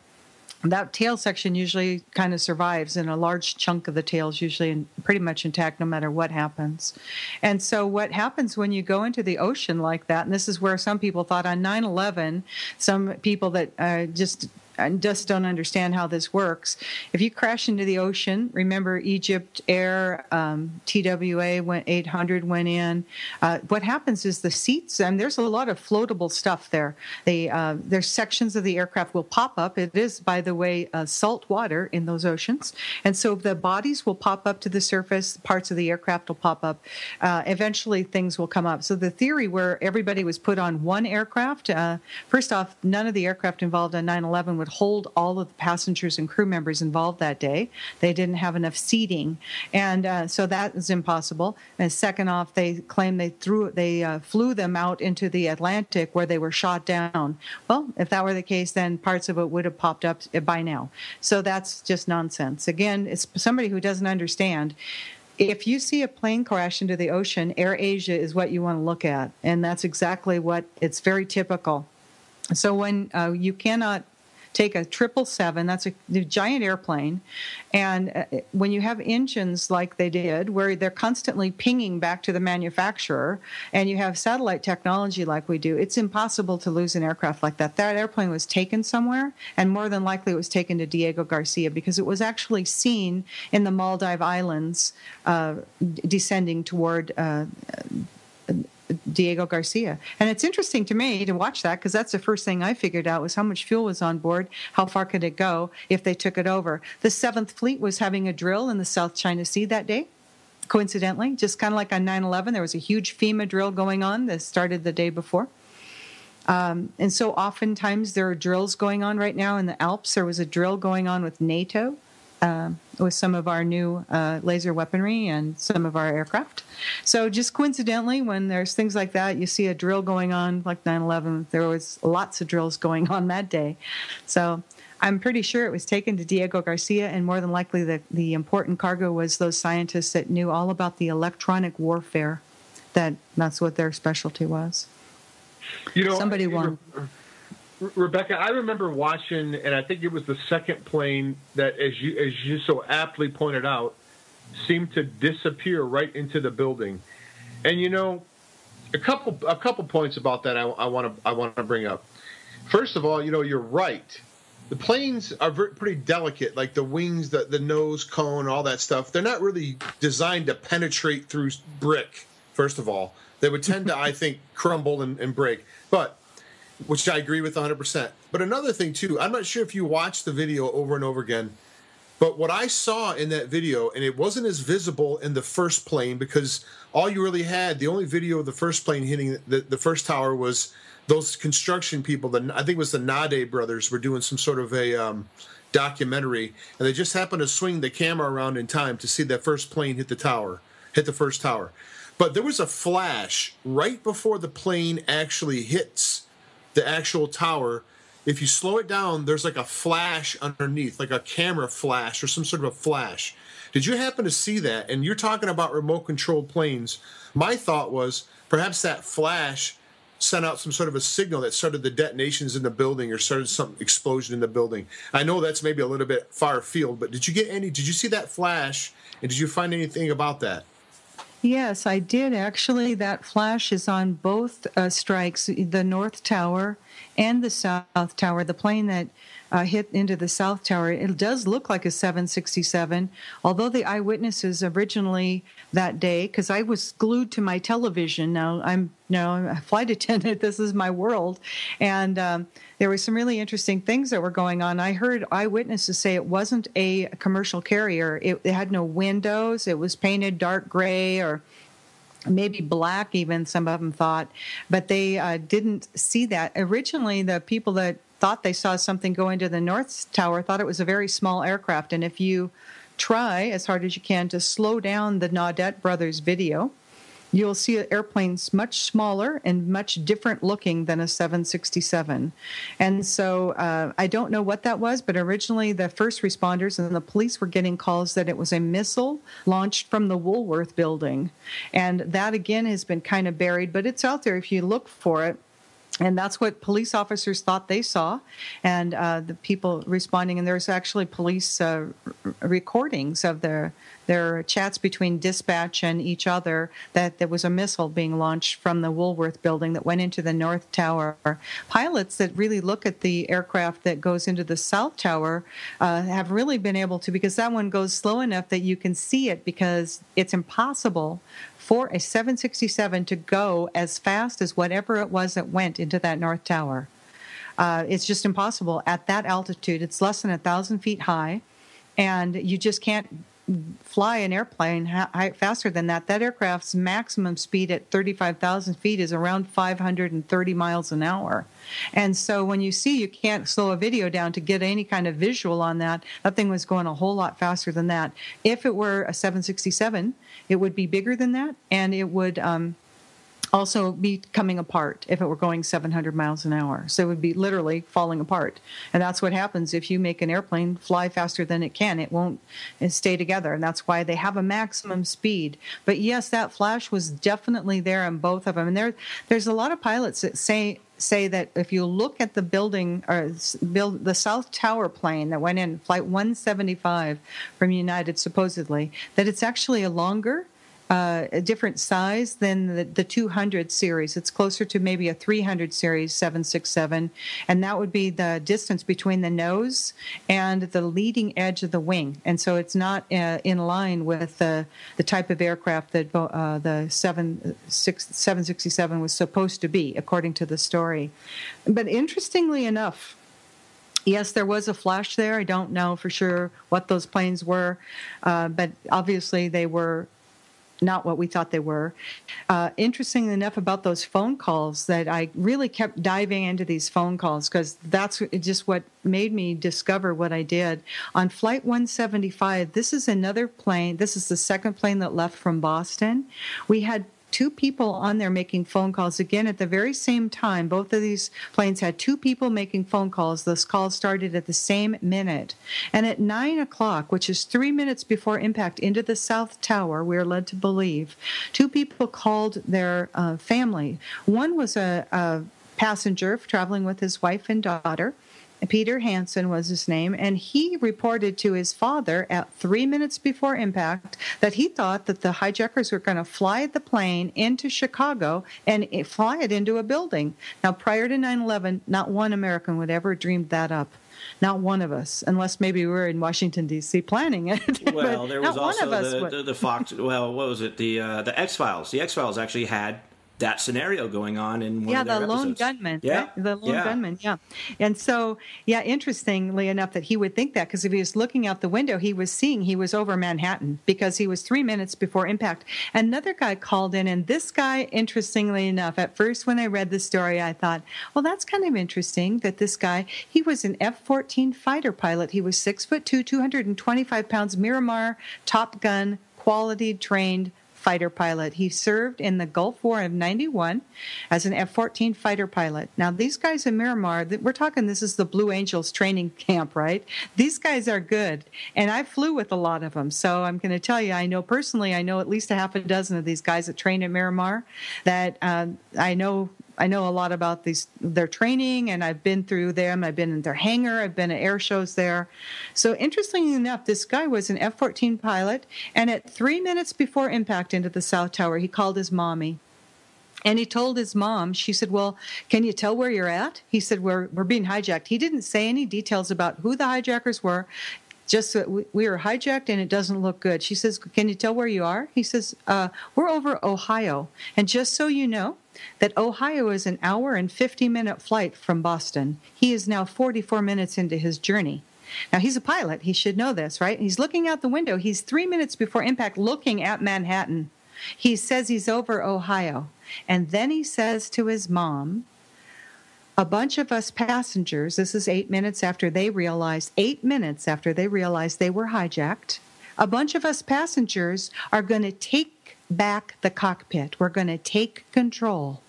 that tail section usually kind of survives, and a large chunk of the tail is usually pretty much intact no matter what happens. And so what happens when you go into the ocean like that, and this is where some people thought on 9/11, some people that just don't understand how this works. If you crash into the ocean, remember Egypt Air, TWA 800 went in. What happens is the seats, and there's a lot of floatable stuff there. There's sections of the aircraft will pop up. It is, by the way, salt water in those oceans. And so the bodies will pop up to the surface, parts of the aircraft will pop up. Eventually things will come up. So the theory where everybody was put on one aircraft, first off, none of the aircraft involved on 9/11 would hold all of the passengers and crew members involved that day. They didn't have enough seating, and so that is impossible. And second off, they claim they flew them out into the Atlantic where they were shot down. Well, if that were the case, then parts of it would have popped up by now. So that's just nonsense. Again, it's somebody who doesn't understand. If you see a plane crash into the ocean, Air Asia is what you want to look at, and that's exactly what it's very typical. So when you cannot take a 777, that's a giant airplane, and when you have engines like they did, where they're constantly pinging back to the manufacturer, and you have satellite technology like we do, it's impossible to lose an aircraft like that. That airplane was taken somewhere, and more than likely it was taken to Diego Garcia, because it was actually seen in the Maldive Islands descending toward Diego Garcia. And it's interesting to me to watch that because that's the first thing I figured out was how much fuel was on board, how far could it go if they took it over. The 7th Fleet was having a drill in the South China Sea that day. Coincidentally, just kind of like on 9/11, there was a huge FEMA drill going on that started the day before. And so oftentimes there are drills going on right now in the Alps. There was a drill going on with NATO with some of our new laser weaponry and some of our aircraft. So just coincidentally, when there's things like that, you see a drill going on like 9/11. There was lots of drills going on that day. So I'm pretty sure it was taken to Diego Garcia, and more than likely the important cargo was those scientists that knew all about the electronic warfare. That's what their specialty was. You know, somebody won. Rebekah, I remember watching, and I think it was the second plane that, as you so aptly pointed out, seemed to disappear right into the building. And you know, a couple points about that I want to bring up. First of all, you know, you're right. The planes are pretty delicate, like the wings, the nose cone, all that stuff. They're not really designed to penetrate through brick. First of all, they would tend to, I think, crumble and break. But which I agree with 100%. But another thing, too, I'm not sure if you watched the video over and over again, but what I saw in that video, and it wasn't as visible in the first plane because all you really had, the only video of the first plane hitting the first tower was those construction people, I think it was the Nade brothers, were doing some sort of a documentary, and they just happened to swing the camera around in time to see that first plane hit the first tower. But there was a flash right before the plane actually hits the actual tower. If you slow it down, there's like a flash underneath, like a camera flash or some sort of a flash. Did you happen to see that? And you're talking about remote-controlled planes. My thought was perhaps that flash sent out some sort of a signal that started the detonations in the building or started some explosion in the building. I know that's maybe a little bit far afield, but did you see that flash, and did you find anything about that? Yes, I did actually. That flash is on both strikes, the North Tower and the South Tower. The plane that hit into the South Tower, it does look like a 767, although the eyewitnesses originally that day, because I was glued to my television. Now I'm a flight attendant. This is my world. And there were some really interesting things that were going on. I heard eyewitnesses say it wasn't a commercial carrier. It had no windows. It was painted dark gray or maybe black even, some of them thought. But they didn't see that. Originally, the people that thought they saw something go into the North Tower thought it was a very small aircraft. And if you try as hard as you can to slow down the Naudet brothers video, you'll see airplanes much smaller and much different looking than a 767. And so I don't know what that was, but originally the first responders and the police were getting calls that it was a missile launched from the Woolworth building. And that, again, has been kind of buried, but it's out there if you look for it. And that's what police officers thought they saw, and the people responding. And there's actually police recordings of their chats between dispatch and each other that there was a missile being launched from the Woolworth building that went into the North Tower. Pilots that really look at the aircraft that goes into the South Tower have really been able to, because that one goes slow enough that you can see it, because it's impossible for a 767 to go as fast as whatever it was that went into that North Tower. It's just impossible at that altitude. It's less than 1,000 feet high, and you just can't fly an airplane faster than that. That aircraft's maximum speed at 35,000 feet is around 530 miles an hour. And so when you see you can't slow a video down to get any kind of visual on that, that thing was going a whole lot faster than that. If it were a 767, it would be bigger than that, and it would also be coming apart if it were going 700 miles an hour. So it would be literally falling apart. And that's what happens if you make an airplane fly faster than it can. It won't stay together, and that's why they have a maximum speed. But yes, that flash was definitely there on both of them. And there's a lot of pilots that say that if you look at the building, or the South Tower plane that went in, Flight 175 from United supposedly, that it's actually a longer a different size than the 200 series. It's closer to maybe a 300 series 767, and that would be the distance between the nose and the leading edge of the wing. And so it's not in line with the type of aircraft that the 767 was supposed to be, according to the story. But interestingly enough, yes, there was a flash there. I don't know for sure what those planes were, but obviously they were not what we thought they were. Interestingly enough about those phone calls, that I really kept diving into these phone calls because that's just what made me discover what I did. On Flight 175, this is another plane. This is the second plane that left from Boston. We had two people on there making phone calls again at the very same time. Both of these planes had two people making phone calls. Those calls started at the same minute. And at 9 o'clock, which is 3 minutes before impact into the South Tower, we're led to believe, two people called their family. One was a passenger traveling with his wife and daughter. Peter Hansen was his name, and he reported to his father at 3 minutes before impact that he thought that the hijackers were going to fly the plane into Chicago and fly it into a building. Now, prior to 9/11, not one American would ever dreamed that up. Not one of us, unless maybe we were in Washington, D.C. planning it. Well, there was also the Fox, well, what was it, the X-Files. The X-Files actually had that scenario going on in one of their episodes. Lone gunman. Yeah, right? The lone gunman, yeah. And so, interestingly enough that he would think that, because if he was looking out the window, he was seeing he was over Manhattan because he was 3 minutes before impact. Another guy called in, and this guy, interestingly enough, at first when I read the story, I thought, well, that's kind of interesting that this guy, he was an F-14 fighter pilot. He was 6'2", 225 pounds, Miramar, Top Gun, quality trained fighter pilot. He served in the Gulf War of 91 as an F-14 fighter pilot. Now, these guys in Miramar, we're talking, this is the Blue Angels training camp, right? These guys are good, and I flew with a lot of them. So I'm going to tell you, I know personally, I know at least a half a dozen of these guys that train at Miramar that I know a lot about their training, and I've been through them. I've been in their hangar. I've been at air shows there. So interestingly enough, this guy was an F-14 pilot, and at 3 minutes before impact into the South Tower, he called his mommy. And he told his mom, she said, well, can you tell where you're at? He said, we're being hijacked. He didn't say any details about who the hijackers were, just that we were hijacked and it doesn't look good. She says, can you tell where you are? He says, we're over Ohio. And just so you know, that Ohio is an hour and 50-minute flight from Boston. He is now 44 minutes into his journey. Now, he's a pilot. He should know this, right? He's looking out the window. He's 3 minutes before impact looking at Manhattan. He says he's over Ohio. And then he says to his mom, a bunch of us passengers, this is 8 minutes after they realized they were hijacked, a bunch of us passengers are going to take back the cockpit. We're going to take control.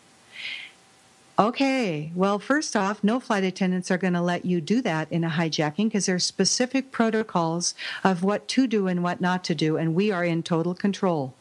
Okay, well, first off, no flight attendants are going to let you do that in a hijacking because there are specific protocols of what to do and what not to do, and we are in total control.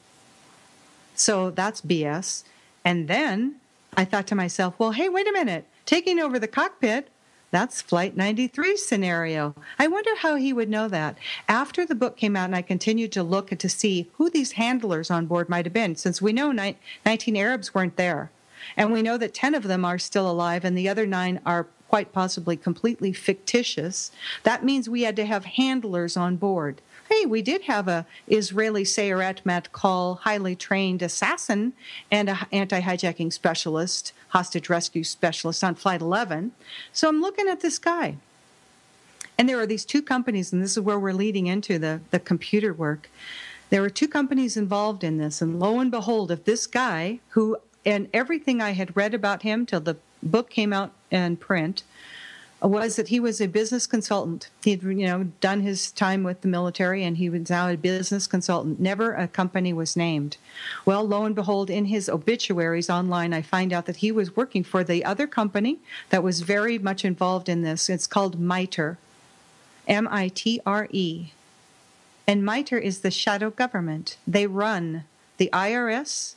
So that's BS. And then I thought to myself, well, hey, wait a minute. Taking over the cockpit, that's Flight 93 scenario. I wonder how he would know that. After the book came out and I continued to look to see who these handlers on board might have been, since we know 19 Arabs weren't there. And we know that 10 of them are still alive and the other 9 are quite possibly completely fictitious. That means we had to have handlers on board. Hey, we did have a Israeli Sayeret Matkal, highly trained assassin and an anti-hijacking specialist, hostage rescue specialist on Flight 11. So I'm looking at this guy. And there are these two companies, and this is where we're leading into the computer work. There were two companies involved in this, and lo and behold, if this guy, who, and everything I had read about him till the book came out in print, was that he was a business consultant. He'd, done his time with the military, and he was now a business consultant. Never a company was named. Well, lo and behold, in his obituaries online, I find out that he was working for the other company that was very much involved in this. It's called MITRE, M-I-T-R-E. And MITRE is the shadow government. They run the IRS,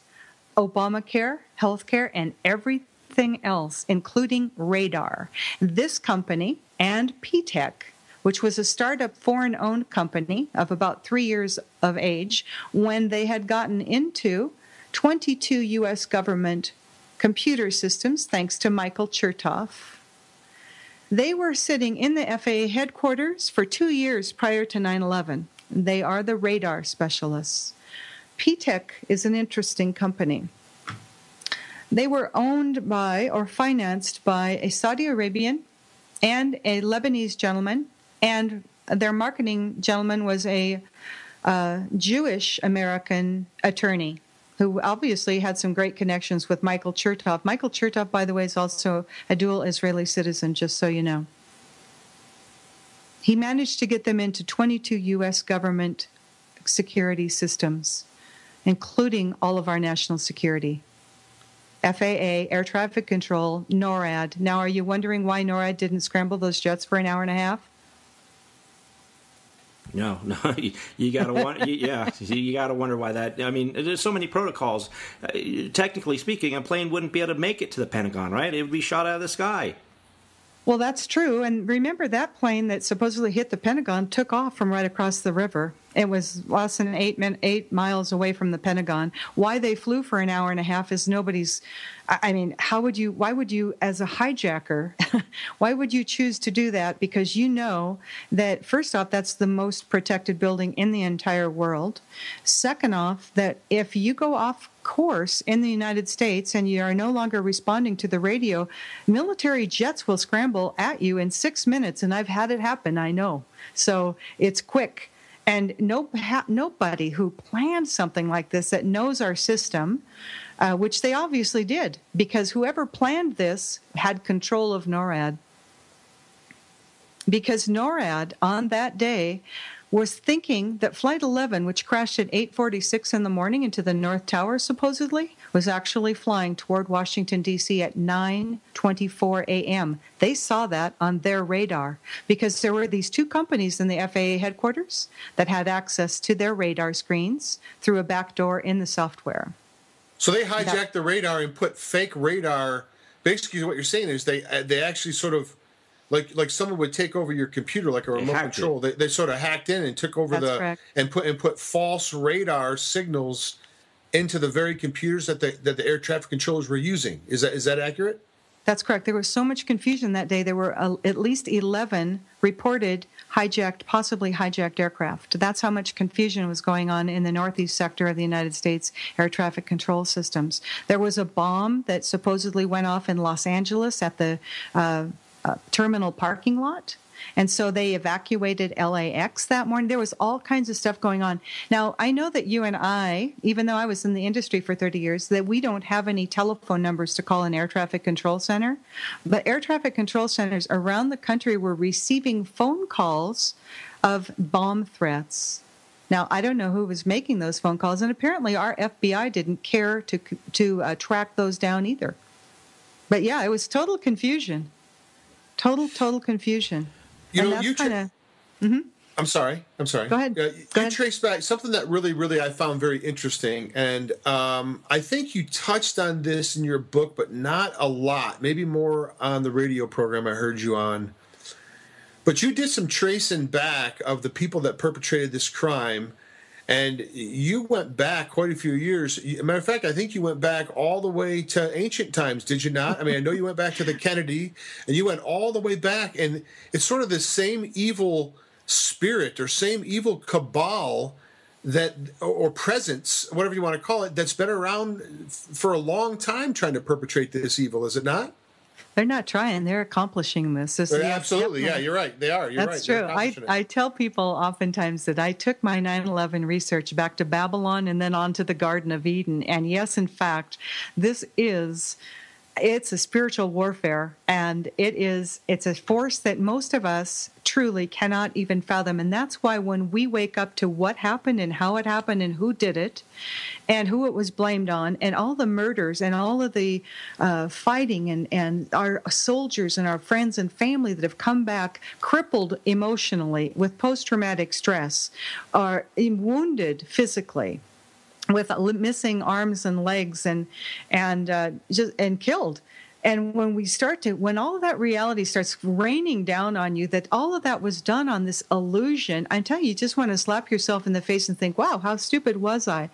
Obamacare, healthcare, and everything else, including radar. This company and P-Tech which was a startup foreign-owned company of about 3 years of age, when they had gotten into 22 U.S. government computer systems, thanks to Michael Chertoff. They were sitting in the FAA headquarters for 2 years prior to 9/11. They are the radar specialists. P-Tech is an interesting company. They were owned by or financed by a Saudi Arabian and a Lebanese gentleman, and their marketing gentleman was a Jewish American attorney who obviously had some great connections with Michael Chertoff. Michael Chertoff, by the way, is also a dual Israeli citizen, just so you know. He managed to get them into 22 U.S. government security systems, including all of our national security. FAA, air traffic control, NORAD. Now, are you wondering why NORAD didn't scramble those jets for an hour and a half? No, you gotta wonder. You gotta wonder why that. I mean, there's so many protocols. Technically speaking, a plane wouldn't be able to make it to the Pentagon, right? It would be shot out of the sky. Well, that's true. And remember, that plane that supposedly hit the Pentagon took off from right across the river. It was less than 8 miles away from the Pentagon. Why they flew for an hour and a half is nobody's. I mean, why would you, as a hijacker, why would you choose to do that? Because you know that, first off, that's the most protected building in the entire world. Second off, that if you go off course in the United States and you are no longer responding to the radio, military jets will scramble at you in 6 minutes, and I've had it happen, I know. So it's quick. And nobody who planned something like this that knows our system, which they obviously did, because whoever planned this had control of NORAD. Because NORAD, on that day, was thinking that Flight 11, which crashed at 8:46 in the morning into the North Tower, supposedly, was actually flying toward Washington, D.C. at 9:24 a.m. They saw that on their radar because there were these two companies in the FAA headquarters that had access to their radar screens through a back door in the software. So they hijacked the radar and put fake radar. Basically, what you're saying is they actually sort of, like someone would take over your computer like a remote control. They sort of hacked in and took over and put false radar signals into the very computers that the air traffic controllers were using. Is that accurate? That's correct. There was so much confusion that day. There were at least 11 reported possibly hijacked aircraft. That's how much confusion was going on in the northeast sector of the United States air traffic control systems. There was a bomb that supposedly went off in Los Angeles at the terminal parking lot. And so they evacuated LAX that morning. There was all kinds of stuff going on. Now, I know that you and I, even though I was in the industry for 30 years, that we don't have any telephone numbers to call an air traffic control center. But air traffic control centers around the country were receiving phone calls of bomb threats. Now, I don't know who was making those phone calls, and apparently our FBI didn't care to track those down either. But yeah, it was total confusion. Total confusion. I'm sorry. Go ahead. You traced back something that really I found very interesting, and I think you touched on this in your book, but not a lot. Maybe more on the radio program I heard you on. But you did some tracing back of the people that perpetrated this crime, and you went back quite a few years. As a matter of fact, I think you went back all the way to ancient times, did you not? I mean, I know you went back to the Kennedy, and you went all the way back, and it's sort of the same evil spirit or same evil cabal or presence, whatever you want to call it, that's been around for a long time trying to perpetrate this evil, is it not? They're not trying. They're accomplishing this. Absolutely. Yeah, you're right. They are. That's true. I tell people oftentimes that I took my 9/11 research back to Babylon and then on to the Garden of Eden. And yes, in fact, it's a spiritual warfare, and it's a force that most of us truly cannot even fathom. And that's why when we wake up to what happened and how it happened and who did it and who it was blamed on and all the murders and all of the fighting and our soldiers and our friends and family that have come back crippled emotionally with post-traumatic stress, are wounded physically, with missing arms and legs and killed. And when all of that reality starts raining down on you, that all of that was done on this illusion, I tell you, you just want to slap yourself in the face and think, wow, how stupid was I?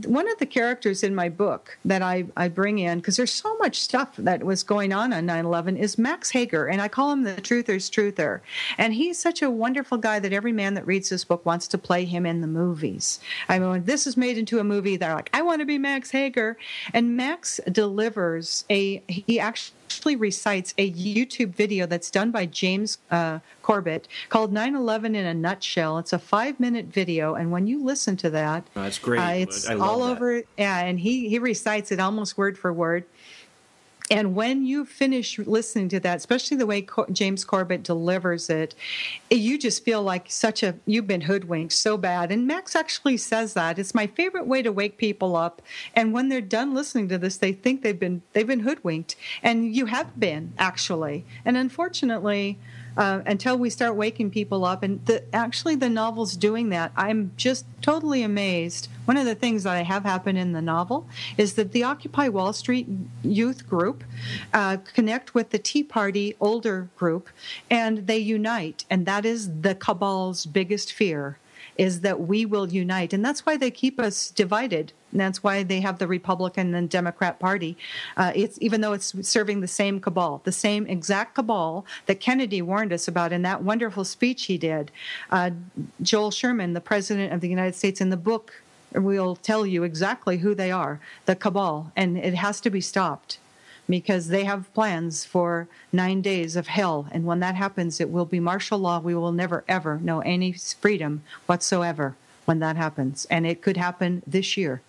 One of the characters in my book that I bring in, because there's so much stuff that was going on 9/11, is Max Hager, and I call him the truther's truther. And he's such a wonderful guy that every man that reads this book wants to play him in the movies. I mean, when this is made into a movie, they're like, I want to be Max Hager. And Max delivers he actually recites a YouTube video that's done by James Corbett called 9/11 in a Nutshell. It's a 5-minute video, and when you listen to that, that's great. It's I love all that. over. Yeah, and he recites it almost word for word. And when you finish listening to that, especially the way James Corbett delivers it, you just feel like you've been hoodwinked so bad. And Max actually says that. It's my favorite way to wake people up. And when they're done listening to this, they think they've been hoodwinked. And you have been, actually. And unfortunately, until we start waking people up, and the novel's doing that, I'm just totally amazed. One of the things that I have happen in the novel is that the Occupy Wall Street youth group connect with the Tea Party older group, and they unite. And that is the cabal's biggest fear, is that we will unite. And that's why they keep us divided. And that's why they have the Republican and Democrat Party. Even though it's serving the same cabal, the same exact cabal that Kennedy warned us about in that wonderful speech he did. Joel Sherman, the President of the United States, in the book will tell you exactly who they are, the cabal. And it has to be stopped, because they have plans for 9 days of hell. And when that happens, it will be martial law. We will never, ever know any freedom whatsoever when that happens. And it could happen this year.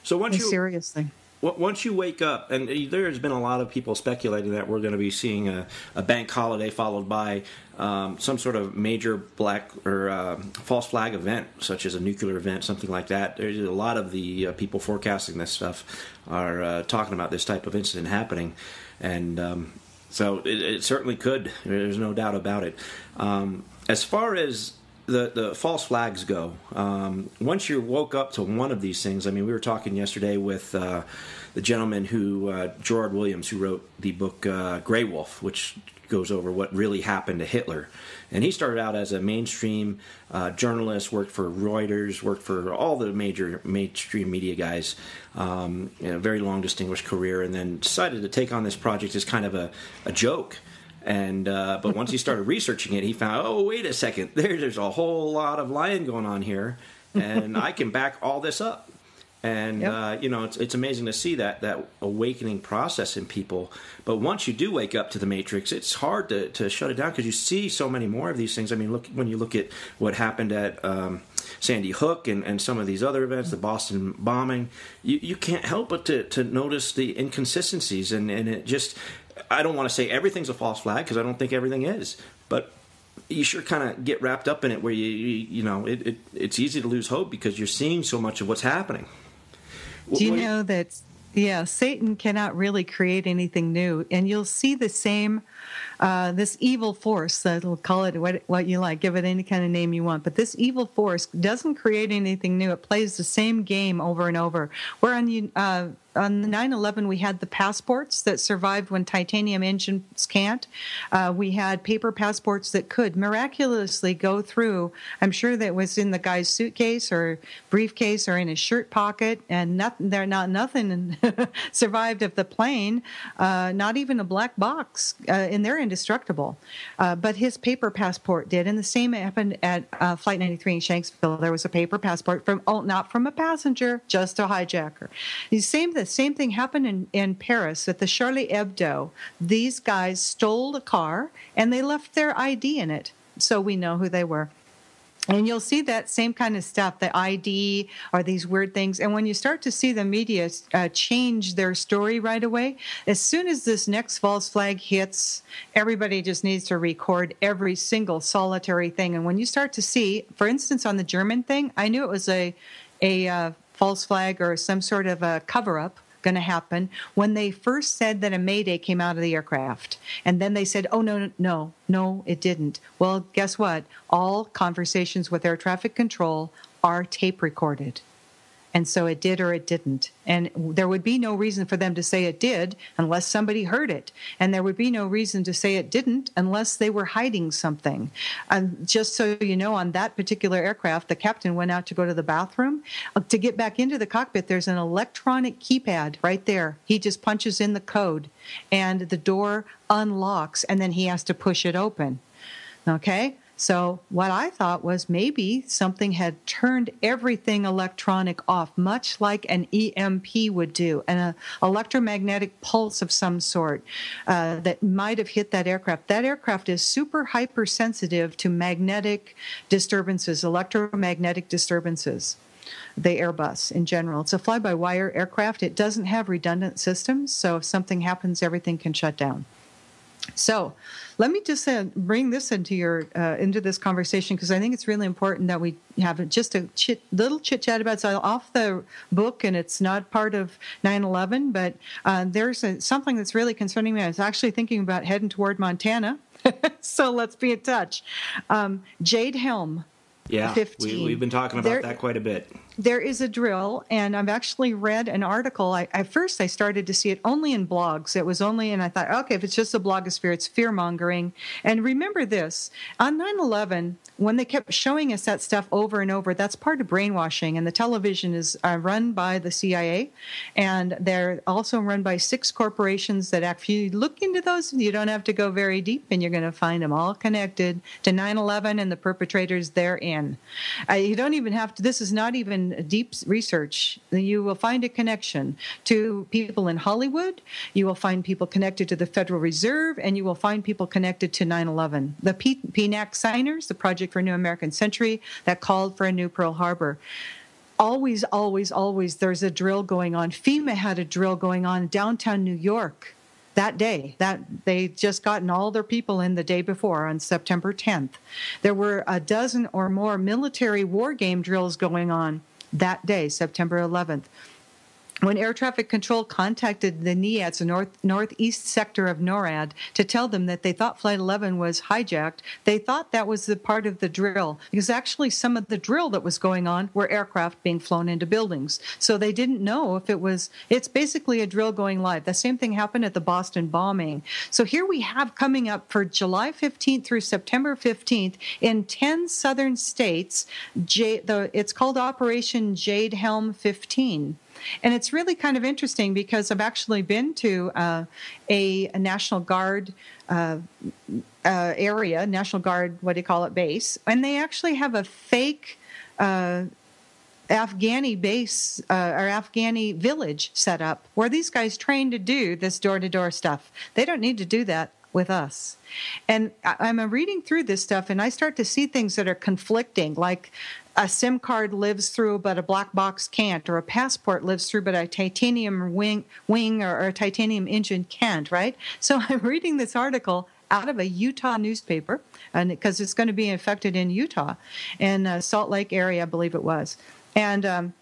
So seriously. Once you wake up, and there's been a lot of people speculating that we're going to be seeing a bank holiday followed by some sort of major black or false flag event, such as a nuclear event, something like that. There's a lot of the people forecasting this stuff are talking about this type of incident happening, and so it certainly could. There's no doubt about it. As far as the false flags go, once you woke up to one of these things, I mean, we were talking yesterday with the gentleman Gerard Williams, who wrote the book Grey Wolf, which goes over what really happened to Hitler. And he started out as a mainstream journalist, worked for Reuters, worked for all the major mainstream media guys, very long, distinguished career, and then decided to take on this project as kind of a joke. And but once he started researching it, he found, oh, wait a second, there's a whole lot of lying going on here, and I can back all this up. And Yep. It's amazing to see that awakening process in people. But once you do wake up to the Matrix, it's hard to shut it down, because you see so many more of these things. I mean, when you look at what happened at Sandy Hook and some of these other events, the Boston bombing, you can't help but to notice the inconsistencies, and it just, I don't want to say everything's a false flag, because I don't think everything is, but you sure kind of get wrapped up in it, where it's easy to lose hope because you're seeing so much of what's happening. Do you know that, Satan cannot really create anything new, and you'll see the same, this evil force, we'll call it what you like, give it any kind of name you want, but this evil force doesn't create anything new. It plays the same game over and over. Where on 9/11, we had the passports that survived when titanium engines can't. We had paper passports that could miraculously go through. I'm sure that was in the guy's suitcase or briefcase or in his shirt pocket, and nothing survived of the plane. Not even a black box, and they're indestructible. But his paper passport did, and the same happened at Flight 93 in Shanksville. There was a paper passport not from a passenger, just a hijacker. The same thing happened in Paris at the Charlie Hebdo. These guys stole a car, and they left their ID in it, so we know who they were. And you'll see that same kind of stuff, the ID or these weird things. And when you start to see the media change their story right away, as soon as this next false flag hits, everybody just needs to record every single solitary thing. And when you start to see, for instance, on the German thing, I knew it was a false flag or some sort of a cover-up going to happen when they first said that a Mayday came out of the aircraft. And then they said, oh, no, it didn't. Well, guess what? All conversations with air traffic control are tape recorded. And so it did or it didn't. And there would be no reason for them to say it did unless somebody heard it. And there would be no reason to say it didn't unless they were hiding something. Just so you know, on that particular aircraft, the captain went out to go to the bathroom. To get back into the cockpit, there's an electronic keypad right there. He just punches in the code, and the door unlocks, and then he has to push it open. Okay? So what I thought was maybe something had turned everything electronic off, much like an EMP would do, an electromagnetic pulse of some sort that might have hit that aircraft. That aircraft is super hypersensitive to magnetic disturbances, electromagnetic disturbances. The Airbus in general. It's a fly-by-wire aircraft. It doesn't have redundant systems, so if something happens, everything can shut down. So let me just bring this into this conversation, because I think it's really important that we have just a little chit-chat about it. It's off the book, and it's not part of 9/11, but there's something that's really concerning me. I was actually thinking about heading toward Montana, so let's be in touch. Jade Helm. Yeah, 15. We've been talking about that quite a bit. There is a drill, and I've actually read an article. At first, I started to see it only in blogs. It was only, and I thought, okay, if it's just a blogosphere, it's fear-mongering. And remember this, on 9/11, when they kept showing us that stuff over and over, that's part of brainwashing, and the television is run by the CIA, and they're also run by 6 corporations that if you look into those, you don't have to go very deep, and you're going to find them all connected to 9/11 and the perpetrators therein. You don't even have to, this is not even deep research. You will find a connection to people in Hollywood, you will find people connected to the Federal Reserve, and you will find people connected to 9/11. The PNAC signers, the Project for a New American Century, that called for a new Pearl Harbor. Always, always, always there's a drill going on. FEMA had a drill going on in downtown New York that day. That they just gotten all their people in the day before on September 10th. There were a dozen or more military war game drills going on that day, September 11th. When air traffic control contacted the NIATS, the northeast sector of NORAD, to tell them that they thought Flight 11 was hijacked, they thought that was the part of the drill, because actually some of the drill that was going on were aircraft being flown into buildings. So they didn't know if it's basically a drill going live. The same thing happened at the Boston bombing. So here we have coming up for July 15th through September 15th in 10 southern states, it's called Operation Jade Helm 15. And it's really kind of interesting because I've actually been to a National Guard area, National Guard, base, and they actually have a fake Afghani base or Afghani village set up where these guys train to do this door-to-door stuff. They don't need to do that with us. And I'm reading through this stuff, and I start to see things that are conflicting, like a SIM card lives through but a black box can't, or a passport lives through but a titanium wing or a titanium engine can't, right? So I'm reading this article out of a Utah newspaper, and because it's going to be affected in Utah, in Salt Lake area, I believe it was. And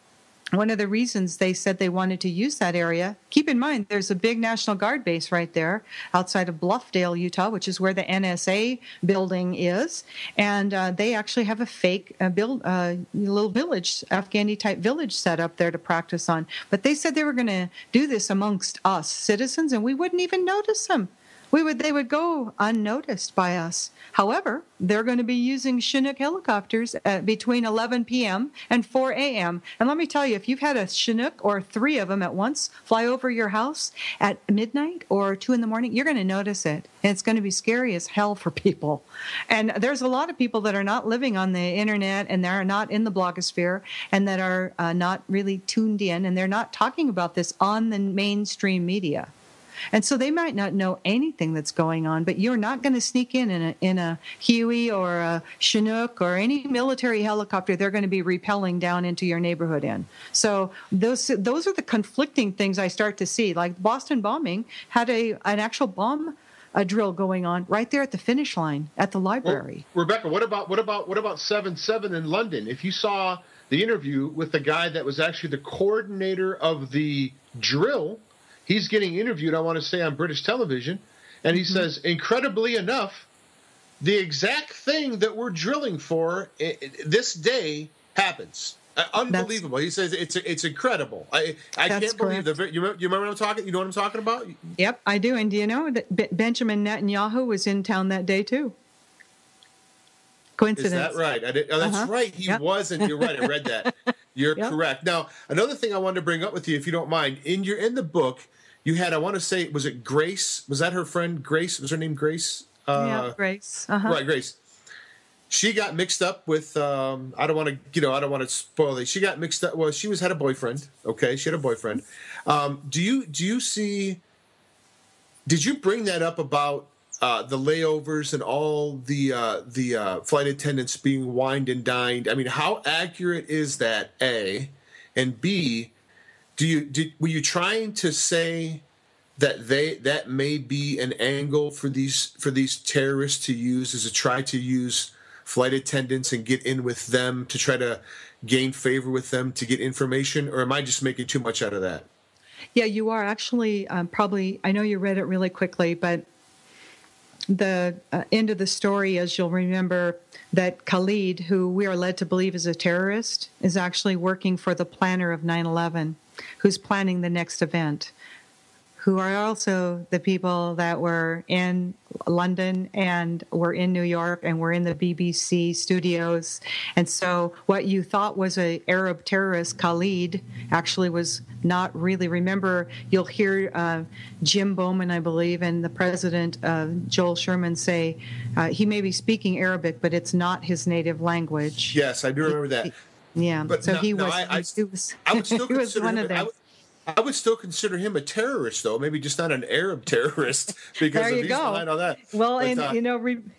one of the reasons they said they wanted to use that area, keep in mind, there's a big National Guard base right there outside of Bluffdale, Utah, which is where the NSA building is. And they actually have a fake little village, Afghani-type village set up there to practice on. But they said they were going to do this amongst us citizens, and we wouldn't even notice them. They would go unnoticed by us. However, they're going to be using Chinook helicopters between 11 p.m. and 4 a.m. And let me tell you, if you've had a Chinook or 3 of them at once fly over your house at midnight or 2 in the morning, you're going to notice it. And it's going to be scary as hell for people. And there's a lot of people that are not living on the internet, and they're not in the blogosphere, and that are not really tuned in, and they're not talking about this on the mainstream media. And so they might not know anything that's going on, but you're not going to sneak in a Huey or a Chinook or any military helicopter they're going to be repelling down into your neighborhood in. So those are the conflicting things I start to see. Like Boston bombing had an actual bomb drill going on right there at the finish line at the library. Well, Rebecca, what about 7/7 in London? If you saw the interview with the guy that was actually the coordinator of the drill, he's getting interviewed, I want to say, on British television, and he says, incredibly enough, the exact thing that we're drilling for this day happens. Unbelievable. He says it's incredible. I can't believe you remember what I'm talking. You know what I'm talking about? Yep, I do. And do you know that Benjamin Netanyahu was in town that day too? Coincidence? Is that right? That's right. He wasn't. You're right. I read that. You're correct. Now, another thing I wanted to bring up with you, if you don't mind, in the book, you had, I want to say, was it Grace? Was that her friend Grace? Was her name Grace? Grace. Right, Grace. She got mixed up with. I don't want to spoil it. She got mixed up. Well, she had a boyfriend. Okay, she had a boyfriend. Do you see? Did you bring that up about the layovers and all the flight attendants being wined and dined? I mean, how accurate is that? A, and B, were you trying to say that may be an angle for these terrorists to use, as a try to use flight attendants and get in with them to try to gain favor with them to get information, or am I just making too much out of that? Yeah, you are actually probably. I know you read it really quickly, but the end of the story is, you'll remember that Khalid, who we are led to believe is a terrorist, is actually working for the planner of 9/11, who's planning the next event, who are also the people that were in London and were in New York and were in the BBC studios. And so what you thought was an Arab terrorist, Khalid, actually was not really. Remember, you'll hear Jim Bowman, I believe, and the president, Joel Sherman, say he may be speaking Arabic, but it's not his native language. Yes, I do remember that. Yeah, but so he was one of them. I would still consider him a terrorist, though. Maybe just not an Arab terrorist, because there you he's go. behind all that. Well,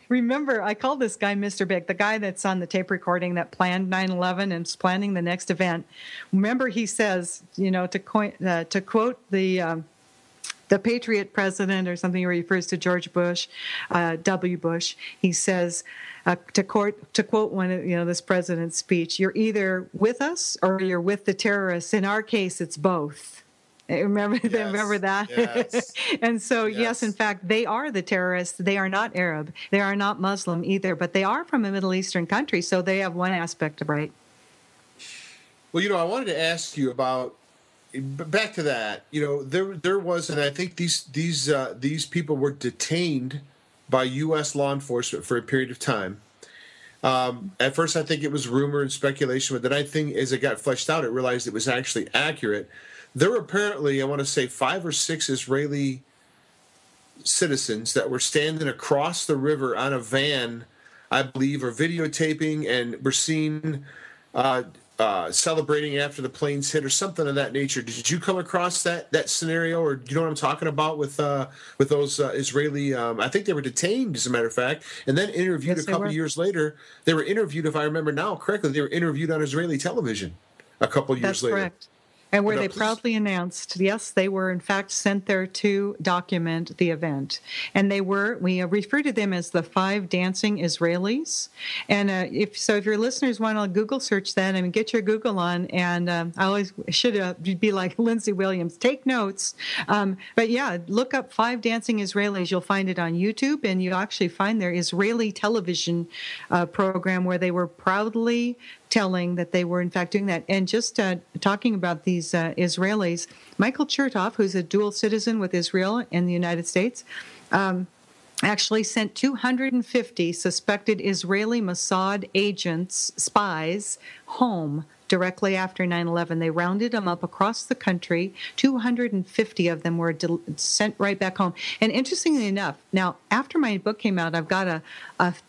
remember, I call this guy Mr. Big, the guy that's on the tape recording that planned 9/11 and is planning the next event. Remember, he says, to quote the Patriot president or something, where he refers to George Bush, W. Bush. He says, to quote one of this president's speech, "You're either with us or you're with the terrorists. In our case, it's both." Remember that? Yes. And so, yes, in fact, they are the terrorists. They are not Arab. They are not Muslim either, but they are from a Middle Eastern country, so they have one aspect of right. Well, I wanted to ask you about, back to that. There was, and I think these people were detained by U.S. law enforcement for a period of time. At first, I think it was rumor and speculation, but then I think as it got fleshed out, it realized it was actually accurate. There were apparently, I want to say, 5 or 6 Israeli citizens that were standing across the river on a van, I believe, or videotaping, and were seen celebrating after the planes hit, or something of that nature. Did you come across that scenario, or do you know what I'm talking about with those Israeli? I think they were detained, as a matter of fact, and then interviewed. Yes, a couple of years later. They were interviewed, if I remember now correctly, they were interviewed on Israeli television a couple of years later. That's correct. And where they proudly announced, yes, they were in fact sent there to document the event. And we refer to them as the 5 dancing Israelis. And if your listeners want to Google search that, get your Google on. And I always should be like Lindsey Williams, take notes. But yeah, look up 5 dancing Israelis. You'll find it on YouTube, and you actually find their Israeli television program where they were proudly telling that they were in fact doing that. And just talking about these Israelis, Michael Chertoff, who's a dual citizen with Israel and the United States, actually sent 250 suspected Israeli Mossad agents, spies, home directly after 9/11. They rounded them up across the country. 250 of them were sent right back home. And interestingly enough, now, after my book came out, I've got a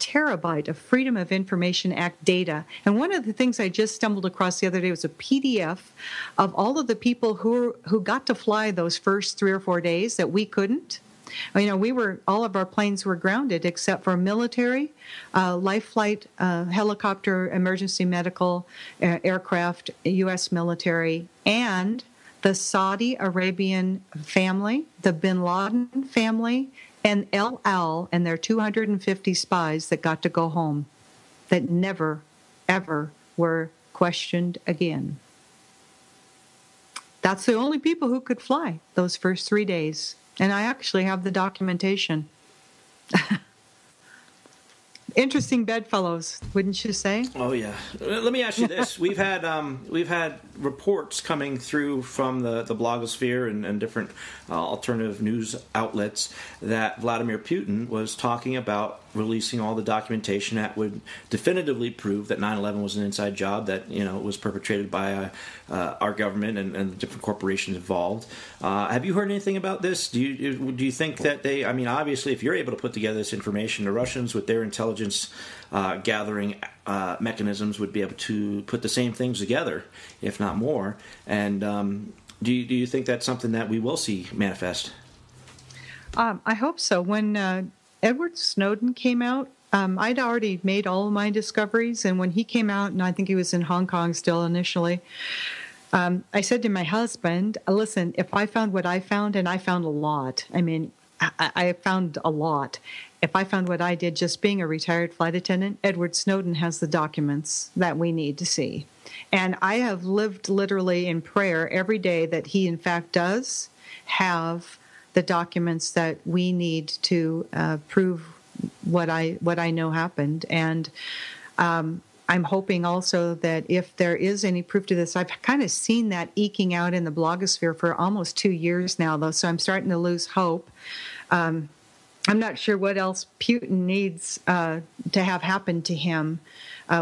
terabyte of Freedom of Information Act data. And one of the things I just stumbled across the other day was a PDF of all of the people who got to fly those first 3 or 4 days that we couldn't. All of our planes were grounded except for military, life flight, helicopter, emergency medical aircraft, U.S. military, and the Saudi Arabian family, the bin Laden family, and El Al and their 250 spies that got to go home, that never, ever were questioned again. That's the only people who could fly those first 3 days. And I actually have the documentation. Interesting bedfellows, wouldn't you say? Oh yeah. Let me ask you this: we've had reports coming through from the blogosphere and different alternative news outlets that Vladimir Putin was talking about releasing all the documentation that would definitively prove that 9/11 was an inside job, that was perpetrated by our government and the different corporations involved. Have you heard anything about this? Do you think that they? I mean, obviously, if you're able to put together this information, the Russians with their intelligence gathering mechanisms would be able to put the same things together, if not more. And do you think that's something that we will see manifest? I hope so. When Edward Snowden came out, I'd already made all of my discoveries, and when he came out, and I think he was in Hong Kong still initially, I said to my husband, listen, if I found what I found, and I found a lot, I mean, I found a lot. If I found what I did just being a retired flight attendant, Edward Snowden has the documents that we need to see. And I have lived literally in prayer every day that he, in fact, does have the documents that we need to prove what I know happened. And I'm hoping also that if there is any proof to this, I've kind of seen that eking out in the blogosphere for almost 2 years now, though, so I'm starting to lose hope. I'm not sure what else Putin needs to have happen to him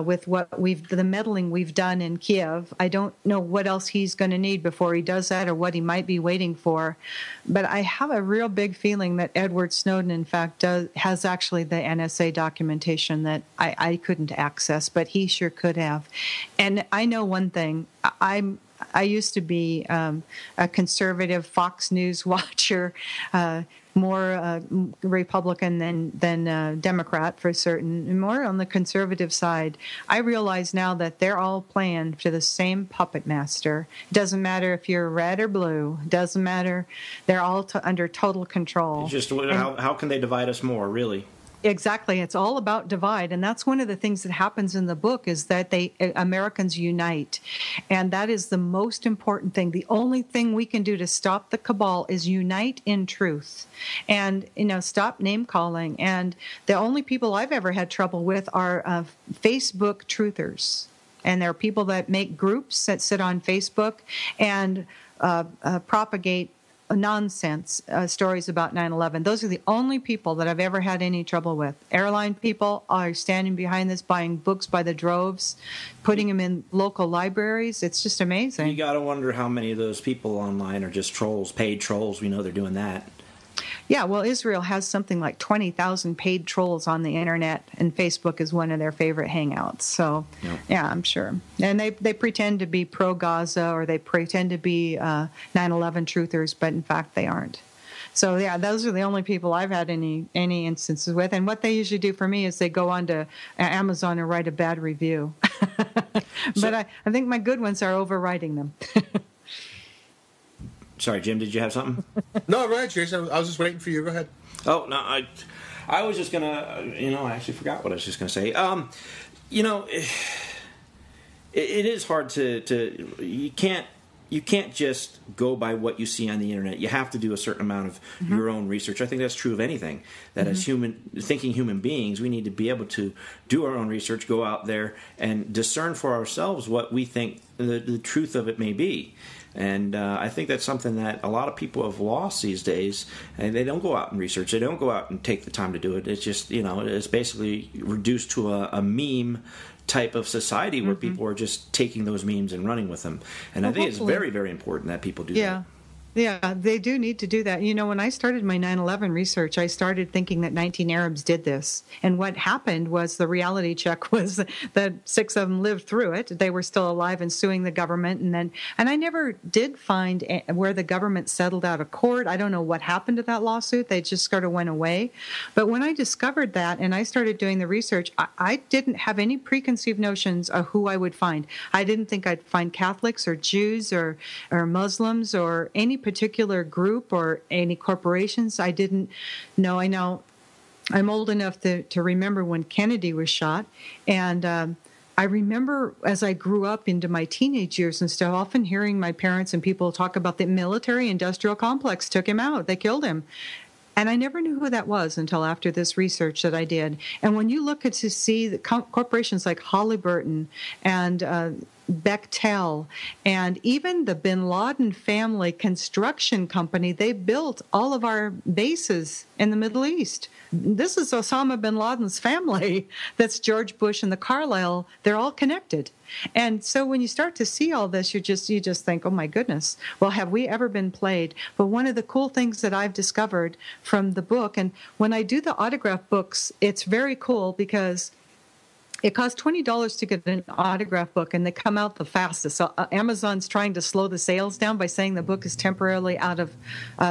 with the meddling we've done in Kiev. I don't know what else he's going to need before he does that, or what he might be waiting for. But I have a real big feeling that Edward Snowden, in fact, has actually the NSA documentation that I couldn't access, but he sure could have. And I know one thing. I used to be a conservative Fox News watcher, more Republican than Democrat for certain, more on the conservative side. I realize now that they're all playing to the same puppet master. It doesn't matter if you're red or blue. It doesn't matter. They're all under total control. It's just how can they divide us more, really? Exactly. It's all about divide. And that's one of the things that happens in the book, is that Americans unite. And that is the most important thing. The only thing we can do to stop the cabal is unite in truth and, stop name calling. And the only people I've ever had trouble with are Facebook truthers. And there are people that make groups that sit on Facebook and propagate nonsense stories about 9/11. Those are the only people that I've ever had any trouble with. Airline people are standing behind this, buying books by the droves, putting them in local libraries. It's just amazing. You got to wonder how many of those people online are just trolls, paid trolls. We know they're doing that. Yeah, well, Israel has something like 20,000 paid trolls on the internet, and Facebook is one of their favorite hangouts. So, yeah, I'm sure. And they pretend to be pro-Gaza, or they pretend to be 9/11 truthers, but in fact they aren't. So, yeah, those are the only people I've had any instances with. And what they usually do for me is they go on to Amazon and write a bad review. But I think my good ones are overwriting them. Sorry, Jim, did you have something? No, right, Jason. I was just waiting for you. Go ahead. Oh, no, I was just going to, I actually forgot what I was just going to say. It is hard to you can't just go by what you see on the internet. You have to do a certain amount of your own research. I think that's true of anything. That as thinking human beings, we need to be able to do our own research, go out there and discern for ourselves what we think the truth of it may be. And I think that's something that a lot of people have lost these days, and they don't go out and research. They don't go out and take the time to do it. It's just, it's basically reduced to a meme type of society where people are just taking those memes and running with them. And I think it's very, very important that people do that. Yeah, they do need to do that. When I started my 9/11 research, I started thinking that 19 Arabs did this. And what happened was the reality check was that 6 of them lived through it. They were still alive and suing the government. And I never did find where the government settled out of court. I don't know what happened to that lawsuit. They just sort of went away. But when I discovered that and I started doing the research, I didn't have any preconceived notions of who I would find. I didn't think I'd find Catholics or Jews or Muslims or any particular group or any corporations. I didn't know. I know I'm old enough to remember when Kennedy was shot, and I remember as I grew up into my teenage years and stuff, often hearing my parents and people talk about the military-industrial complex took him out. They killed him. And I never knew who that was until after this research that I did. And when you look at to see the corporations like Halliburton and Bechtel, and even the Bin Laden family construction company, they built all of our bases in the Middle East. This is Osama bin Laden's family. That's George Bush and the Carlyle. They're all connected. And so when you start to see all this, you just think, oh my goodness, well, have we ever been played? But one of the cool things that I've discovered from the book, and when I do the autograph books, it's very cool because it costs $20 to get an autograph book, and they come out the fastest. So Amazon's trying to slow the sales down by saying the book is temporarily out of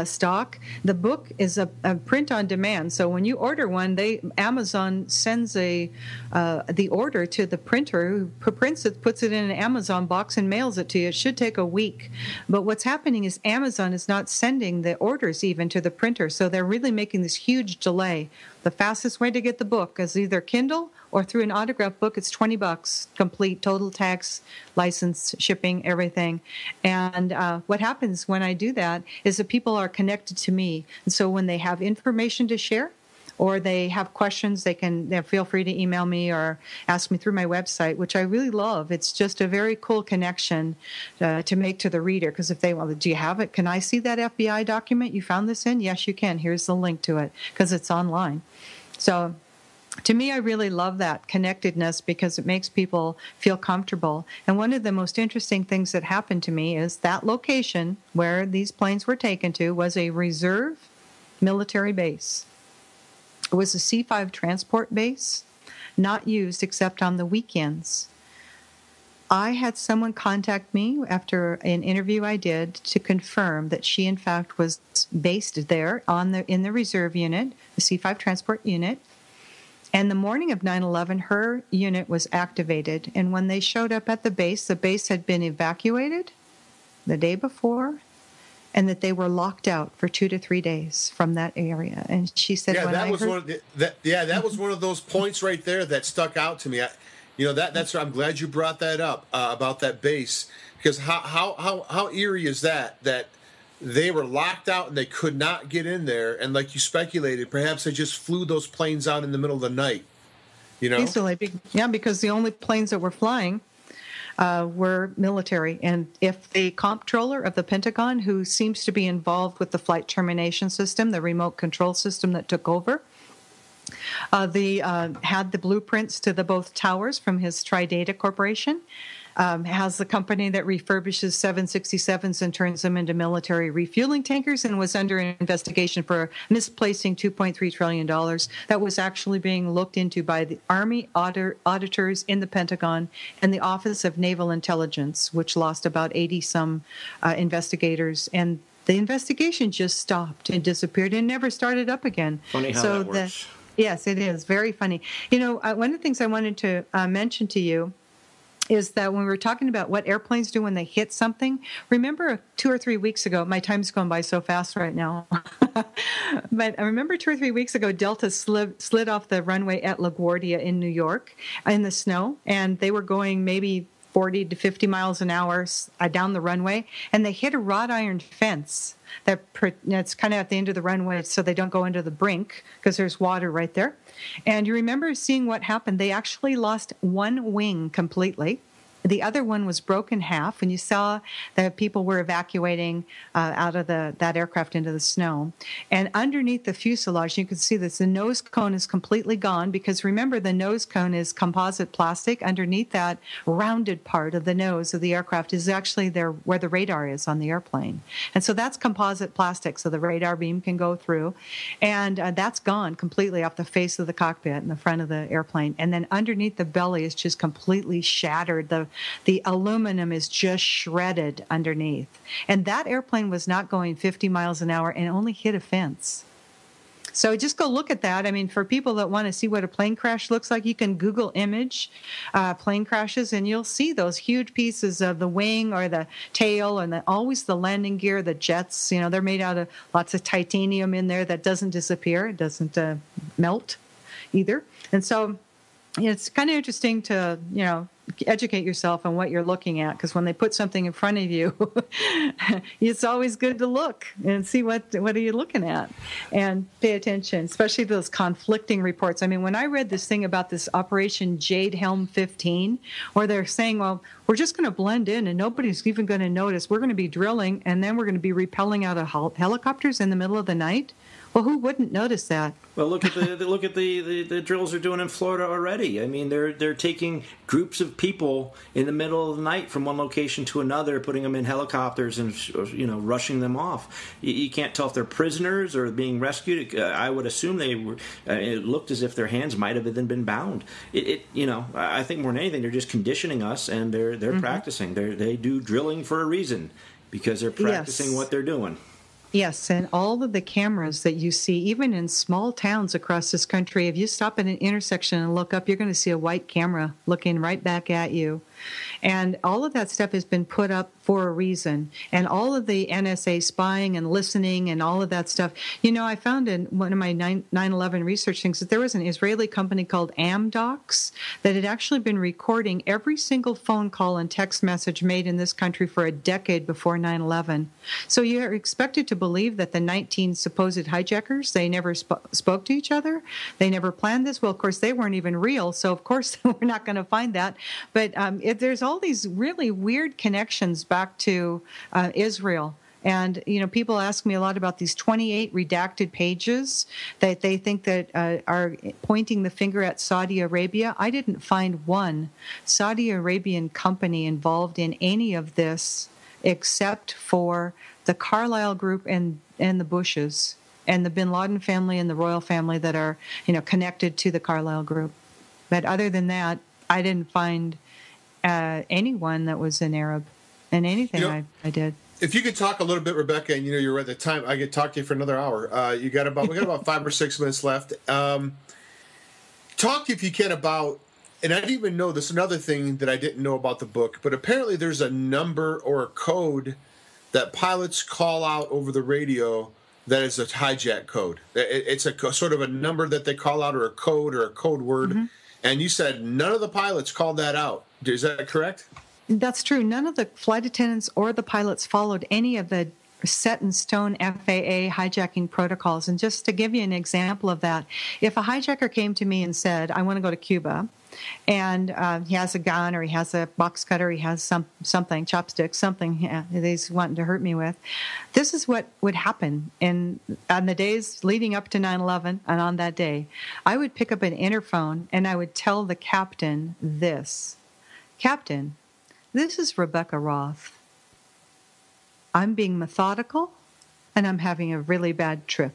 stock. The book is a print on demand. So when you order one, Amazon sends the order to the printer who prints it, puts it in an Amazon box, and mails it to you. It should take a week. But what's happening is Amazon is not sending the orders even to the printer. So they're really making this huge delay. The fastest way to get the book is either Kindle or through an autograph book. It's $20, complete, total tax, license, shipping, everything. And what happens when I do that is that people are connected to me. And so when they have information to share or they have questions, they feel free to email me or ask me through my website, which I really love. It's just a very cool connection to make to the reader. Because if they want, do you have it? Can I see that FBI document you found this in? Yes, you can. Here's the link to it because it's online. So to me, I really love that connectedness because it makes people feel comfortable. And one of the most interesting things that happened to me is that location where these planes were taken to was a reserve military base. It was a C-5 transport base, not used except on the weekends. I had someone contact me after an interview I did to confirm that she, in fact, was based there in the reserve unit, the C-5 transport unit. And the morning of 9/11, her unit was activated. And when they showed up at the base had been evacuated the day before, and that they were locked out for 2 to 3 days from that area. And she said, that was one of those points right there that stuck out to me. That's I'm glad you brought that up about that base, because how eerie is that they were locked out and they could not get in there, and like you speculated, perhaps they just flew those planes out in the middle of the night. Easily, yeah, because the only planes that were flying were military. And if the comptroller of the Pentagon, who seems to be involved with the flight termination system, the remote control system that took over, had the blueprints to the both towers from his Tridata Corporation, has the company that refurbishes 767s and turns them into military refueling tankers, and was under investigation for misplacing $2.3 trillion. That was actually being looked into by the Army auditors in the Pentagon and the Office of Naval Intelligence, which lost about 80-some investigators. And the investigation just stopped and disappeared and never started up again. Funny how that works. Yes, it is. Very funny. One of the things I wanted to mention to you is that when we were talking about what airplanes do when they hit something, remember 2 or 3 weeks ago, my time's going by so fast right now, but I remember 2 or 3 weeks ago, Delta slid off the runway at LaGuardia in New York in the snow, and they were going maybe 40 to 50 miles an hour down the runway, and they hit a wrought iron fence that's kind of at the end of the runway so they don't go into the brink because there's water right there. And you remember seeing what happened. They actually lost one wing completely. The other one was broken in half, and you saw that people were evacuating out of that aircraft into the snow. And underneath the fuselage, you can see that the nose cone is completely gone, because remember, the nose cone is composite plastic. Underneath that rounded part of the nose of the aircraft is actually where the radar is on the airplane. And so that's composite plastic, so the radar beam can go through. And that's gone completely off the face of the cockpit in the front of the airplane. And then underneath the belly is just completely shattered. The aluminum is just shredded underneath. And that airplane was not going 50 miles an hour and only hit a fence. So just go look at that. I mean, for people that want to see what a plane crash looks like, you can Google image plane crashes, and you'll see those huge pieces of the wing or the tail, and always the landing gear, the jets. They're made out of lots of titanium in there that doesn't disappear. It doesn't melt either. And so it's kind of interesting to, educate yourself on what you're looking at, because when they put something in front of you, it's always good to look and see what are you looking at and pay attention, especially those conflicting reports. I mean, when I read this thing about this Operation Jade Helm 15, where they're saying, well, we're just going to blend in and nobody's even going to notice. We're going to be drilling and then we're going to be repelling out of helicopters in the middle of the night. Well, who wouldn't notice that? Well, look at the drills they're doing in Florida already. I mean, they're taking groups of people in the middle of the night from one location to another, putting them in helicopters and rushing them off. You can't tell if they're prisoners or being rescued. I would assume they were. It looked as if their hands might have been bound. I think more than anything, they're just conditioning us, and they're practicing. They do drilling for a reason because they're practicing what they're doing. Yes, and all of the cameras that you see, even in small towns across this country, if you stop at an intersection and look up, you're going to see a white camera looking right back at you. And all of that stuff has been put up for a reason. And all of the NSA spying and listening and all of that stuff. I found in one of my 9/11 research things that there was an Israeli company called Amdocs that had actually been recording every single phone call and text message made in this country for a decade before 9/11. So you're expected to believe that the 19 supposed hijackers, they never spoke to each other. They never planned this. Well, of course, they weren't even real. So, of course, we're not going to find that. But there's all these really weird connections back to Israel. And, people ask me a lot about these 28 redacted pages that they think that are pointing the finger at Saudi Arabia. I didn't find one Saudi Arabian company involved in any of this except for the Carlyle Group and the Bushes and the bin Laden family and the royal family that are, connected to the Carlyle Group. But other than that, I didn't find anyone that was an Arab in anything I did. If you could talk a little bit, Rebekah, and you're at the time, I could talk to you for another hour. We got about 5 or 6 minutes left. Talk, if you can, about, and I didn't even know this, another thing that I didn't know about the book, but apparently there's a number or a code that pilots call out over the radio that is a hijack code. It's a sort of a number that they call out, or a code word. Mm-hmm. And you said none of the pilots called that out. Is that correct? That's true. None of the flight attendants or the pilots followed any of the set-in-stone FAA hijacking protocols. And just to give you an example of that, if a hijacker came to me and said, I want to go to Cuba, and he has a gun or he has a box cutter, he has something, chopsticks, something he's wanting to hurt me with, this is what would happen on the days leading up to 9/11 and on that day. I would pick up an interphone and I would tell the captain this. Captain, this is Rebekah Roth. I'm being methodical and I'm having a really bad trip.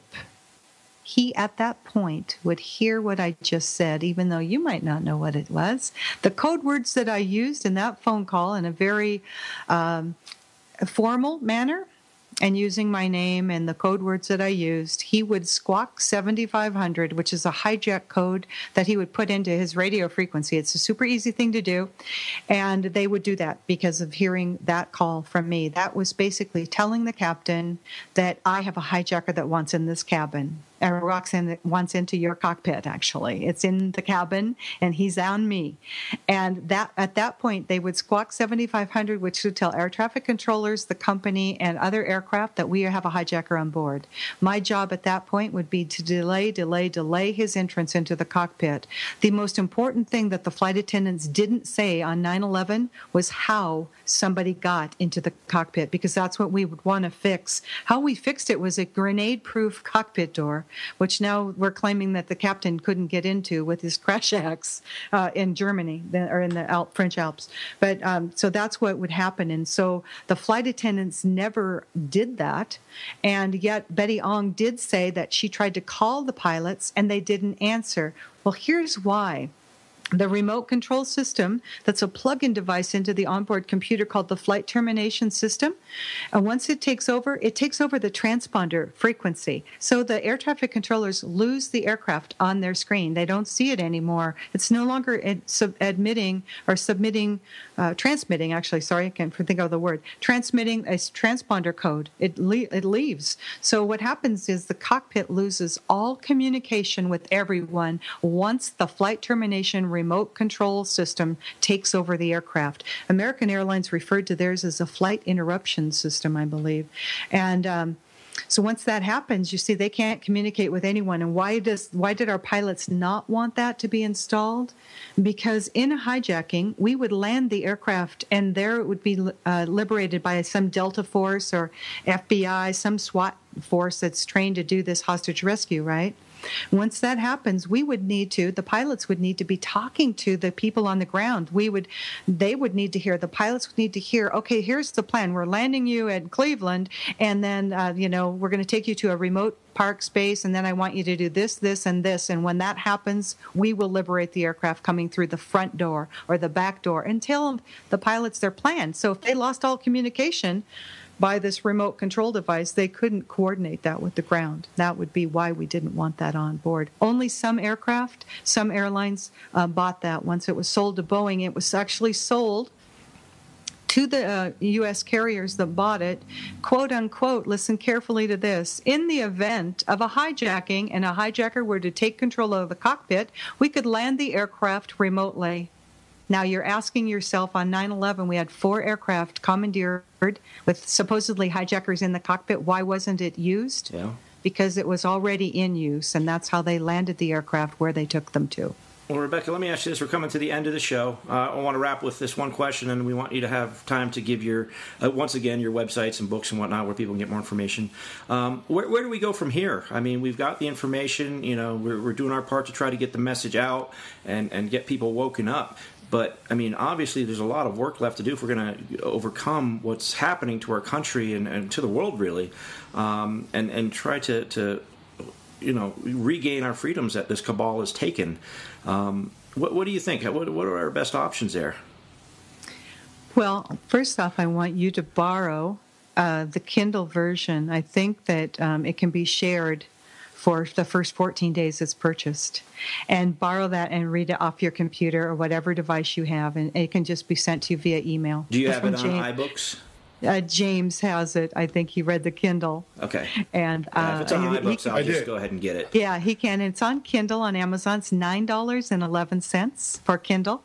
He, at that point, would hear what I just said, even though you might not know what it was. The code words that I used in that phone call in a very formal manner, and using my name and the code words that I used, he would squawk 7500, which is a hijack code that he would put into his radio frequency. It's a super easy thing to do. And they would do that because of hearing that call from me. That was basically telling the captain that I have a hijacker that wants in this cabin. Roxanne wants into your cockpit, actually. It's in the cabin, and he's on me. And that at that point, they would squawk 7500, which would tell air traffic controllers, the company, and other aircraft that we have a hijacker on board. My job at that point would be to delay his entrance into the cockpit. The most important thing that the flight attendants didn't say on 9/11 was how somebody got into the cockpit, because that's what we would want to fix. How we fixed it was a grenade-proof cockpit door, which now we're claiming that the captain couldn't get into with his crash axe in Germany or in the French Alps. But so that's what would happen. And so the flight attendants never did that. And yet Betty Ong did say that she tried to call the pilots and they didn't answer. Well, here's why. The remote control system, that's a plug-in device into the onboard computer called the flight termination system. And once it takes over the transponder frequency. So the air traffic controllers lose the aircraft on their screen. They don't see it anymore. It's no longer transmitting a transponder code. It leaves. So what happens is the cockpit loses all communication with everyone once the flight termination remote control system takes over the aircraft. American Airlines referred to theirs as a flight interruption system, I believe. And so once that happens, you see, they can't communicate with anyone. And why did our pilots not want that to be installed? Because in a hijacking, we would land the aircraft, and there it would be liberated by some Delta Force or FBI, some SWAT force that's trained to do this hostage rescue, right? Once that happens, the pilots would need to be talking to the people on the ground. They would need to hear, the pilots would need to hear, okay, here's the plan. We're landing you at Cleveland, and then, we're going to take you to a remote park space, and then I want you to do this, this, and this. And when that happens, we will liberate the aircraft coming through the front door or the back door, and tell the pilots their plan. So if they lost all communication by this remote control device, they couldn't coordinate that with the ground. That would be why we didn't want that on board. Only some airlines bought that. Once it was sold to Boeing, it was actually sold to the U.S. carriers that bought it, quote unquote, listen carefully to this, in the event of a hijacking and a hijacker were to take control of the cockpit, we could land the aircraft remotely. Now, you're asking yourself, on 9/11, we had 4 aircraft commandeered with supposedly hijackers in the cockpit. Why wasn't it used? Yeah. Because it was already in use, and that's how they landed the aircraft where they took them to. Well, Rebekah, let me ask you this. We're coming to the end of the show. I want to wrap with this one question, and we want you to have time to give once again, your websites and books and whatnot where people can get more information. Where do we go from here? I mean, we've got the information. We're doing our part to try to get the message out and get people woken up. But, I mean, obviously there's a lot of work left to do if we're going to overcome what's happening to our country and to the world, really, and try to regain our freedoms that this cabal has taken. What do you think? What are our best options there? Well, first off, I want you to borrow the Kindle version. I think that it can be shared for the first 14 days it's purchased, and borrow that and read it off your computer or whatever device you have, and it can just be sent to you via email. Do you have it on iBooks? James has it. I think he read the Kindle. Okay. And if it's on iBooks, I'll just go ahead and get it. Yeah, he can. It's on Kindle on Amazon. It's $9.11 for Kindle,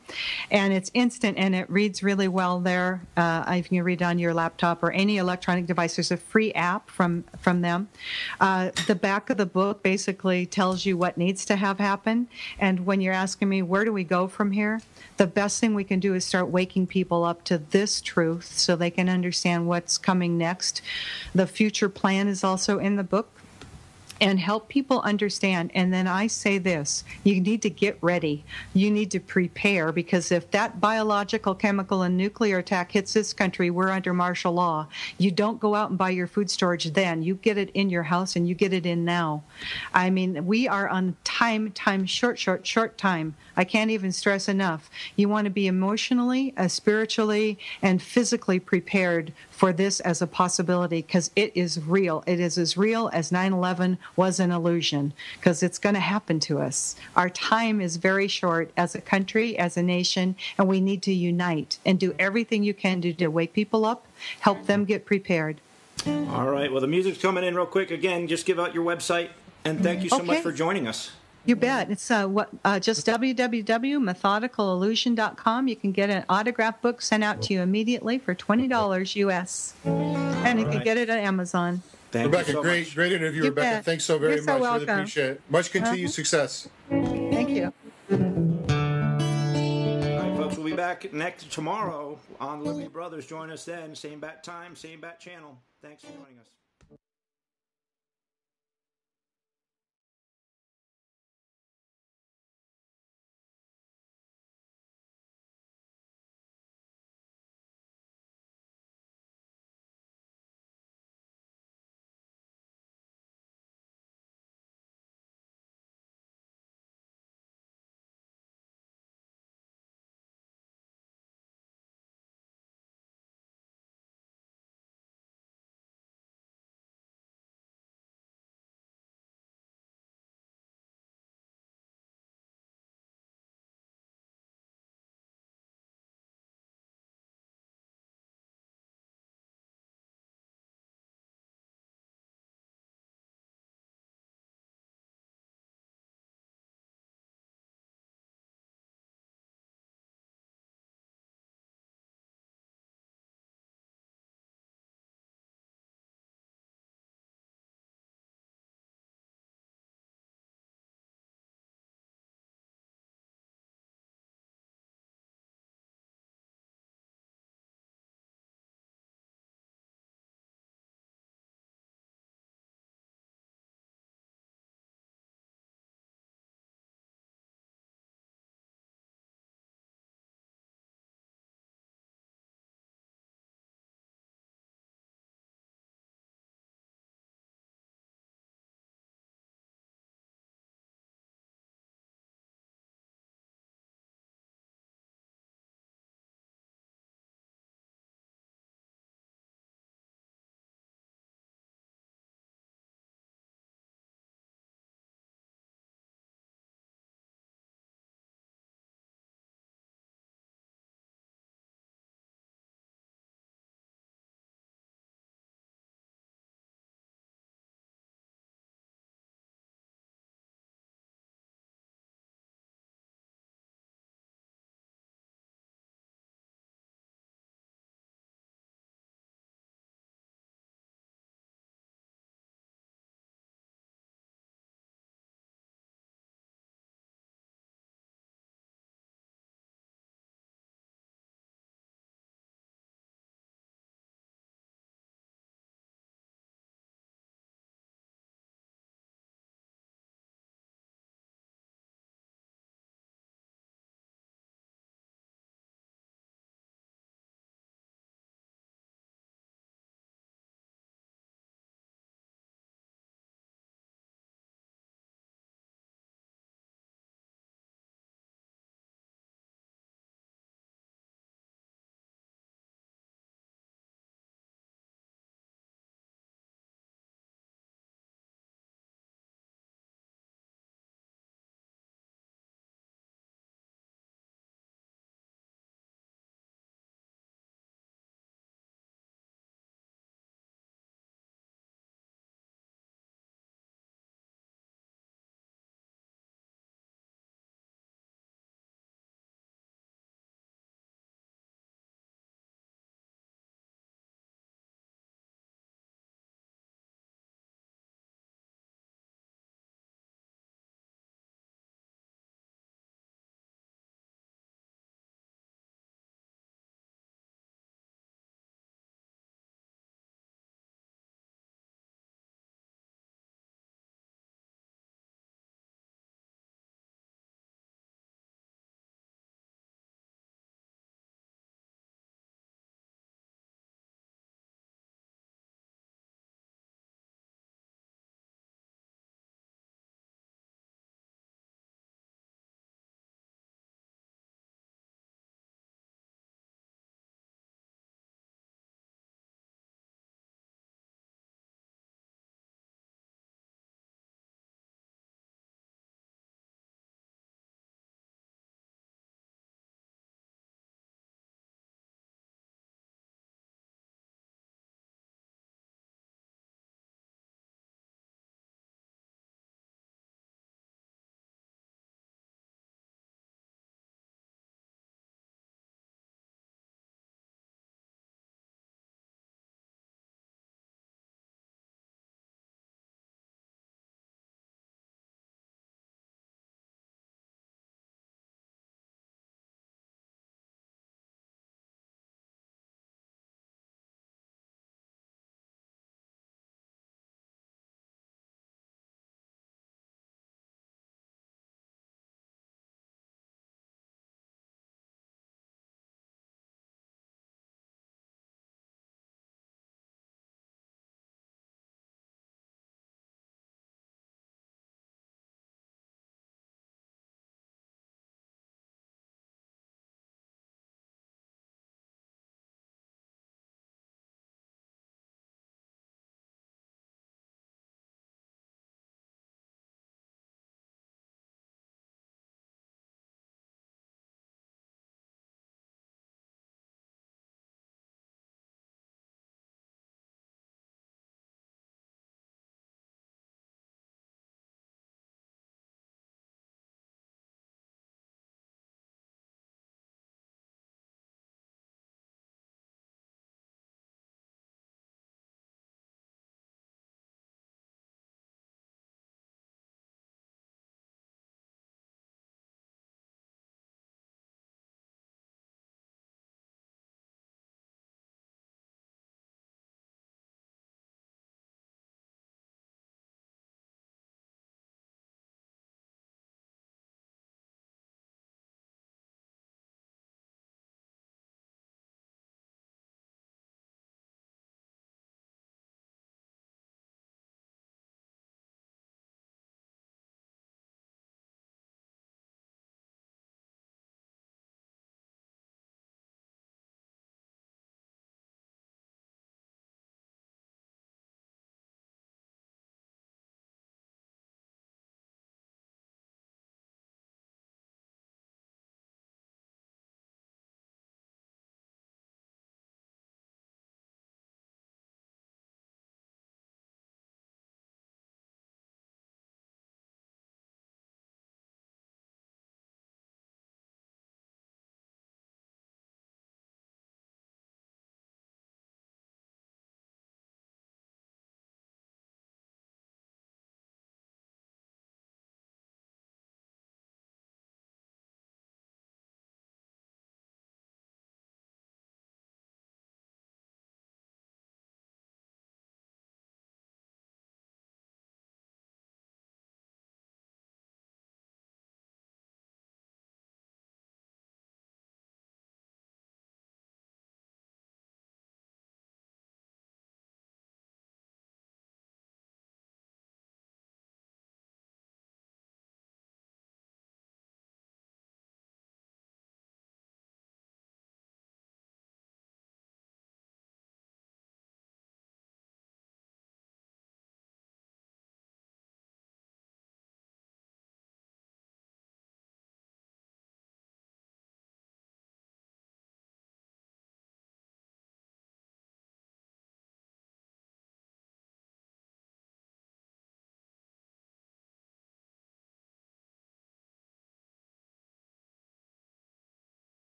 and it's instant, and it reads really well there. You can read it on your laptop or any electronic device. There's a free app from them. The back of the book basically tells you what needs to have happen. And when you're asking me where do we go from here, the best thing we can do is start waking people up to this truth so they can understand what's coming next. The future plan is also in the book, and help people understand. And then I say this, you need to get ready. You need to prepare, because if that biological, chemical, and nuclear attack hits this country, we're under martial law. You don't go out and buy your food storage then. You get it in your house, and you get it in now. I mean, we are on short time. I can't even stress enough. You want to be emotionally, spiritually, and physically prepared for this as a possibility, because it is real. It is as real as 9/11 was an illusion, because it's going to happen to us. Our time is very short as a country, as a nation, and we need to unite and do everything you can do to wake people up, help them get prepared. All right. Well, the music's coming in real quick. Again, just give out your website, and thank you so much for joining us. You bet. It's just www.methodicalillusion.com. You can get an autograph book sent out to you immediately for $20 US. And you can get it at Amazon. Rebekah, great interview, You Rebekah. bet. Thanks so very You're so much. welcome. Really appreciate it. Much continued success. Thank you. All right, folks, we'll be back tomorrow on the Liberty Brothers. Join us then. Same bat time, same bat channel. Thanks for joining us.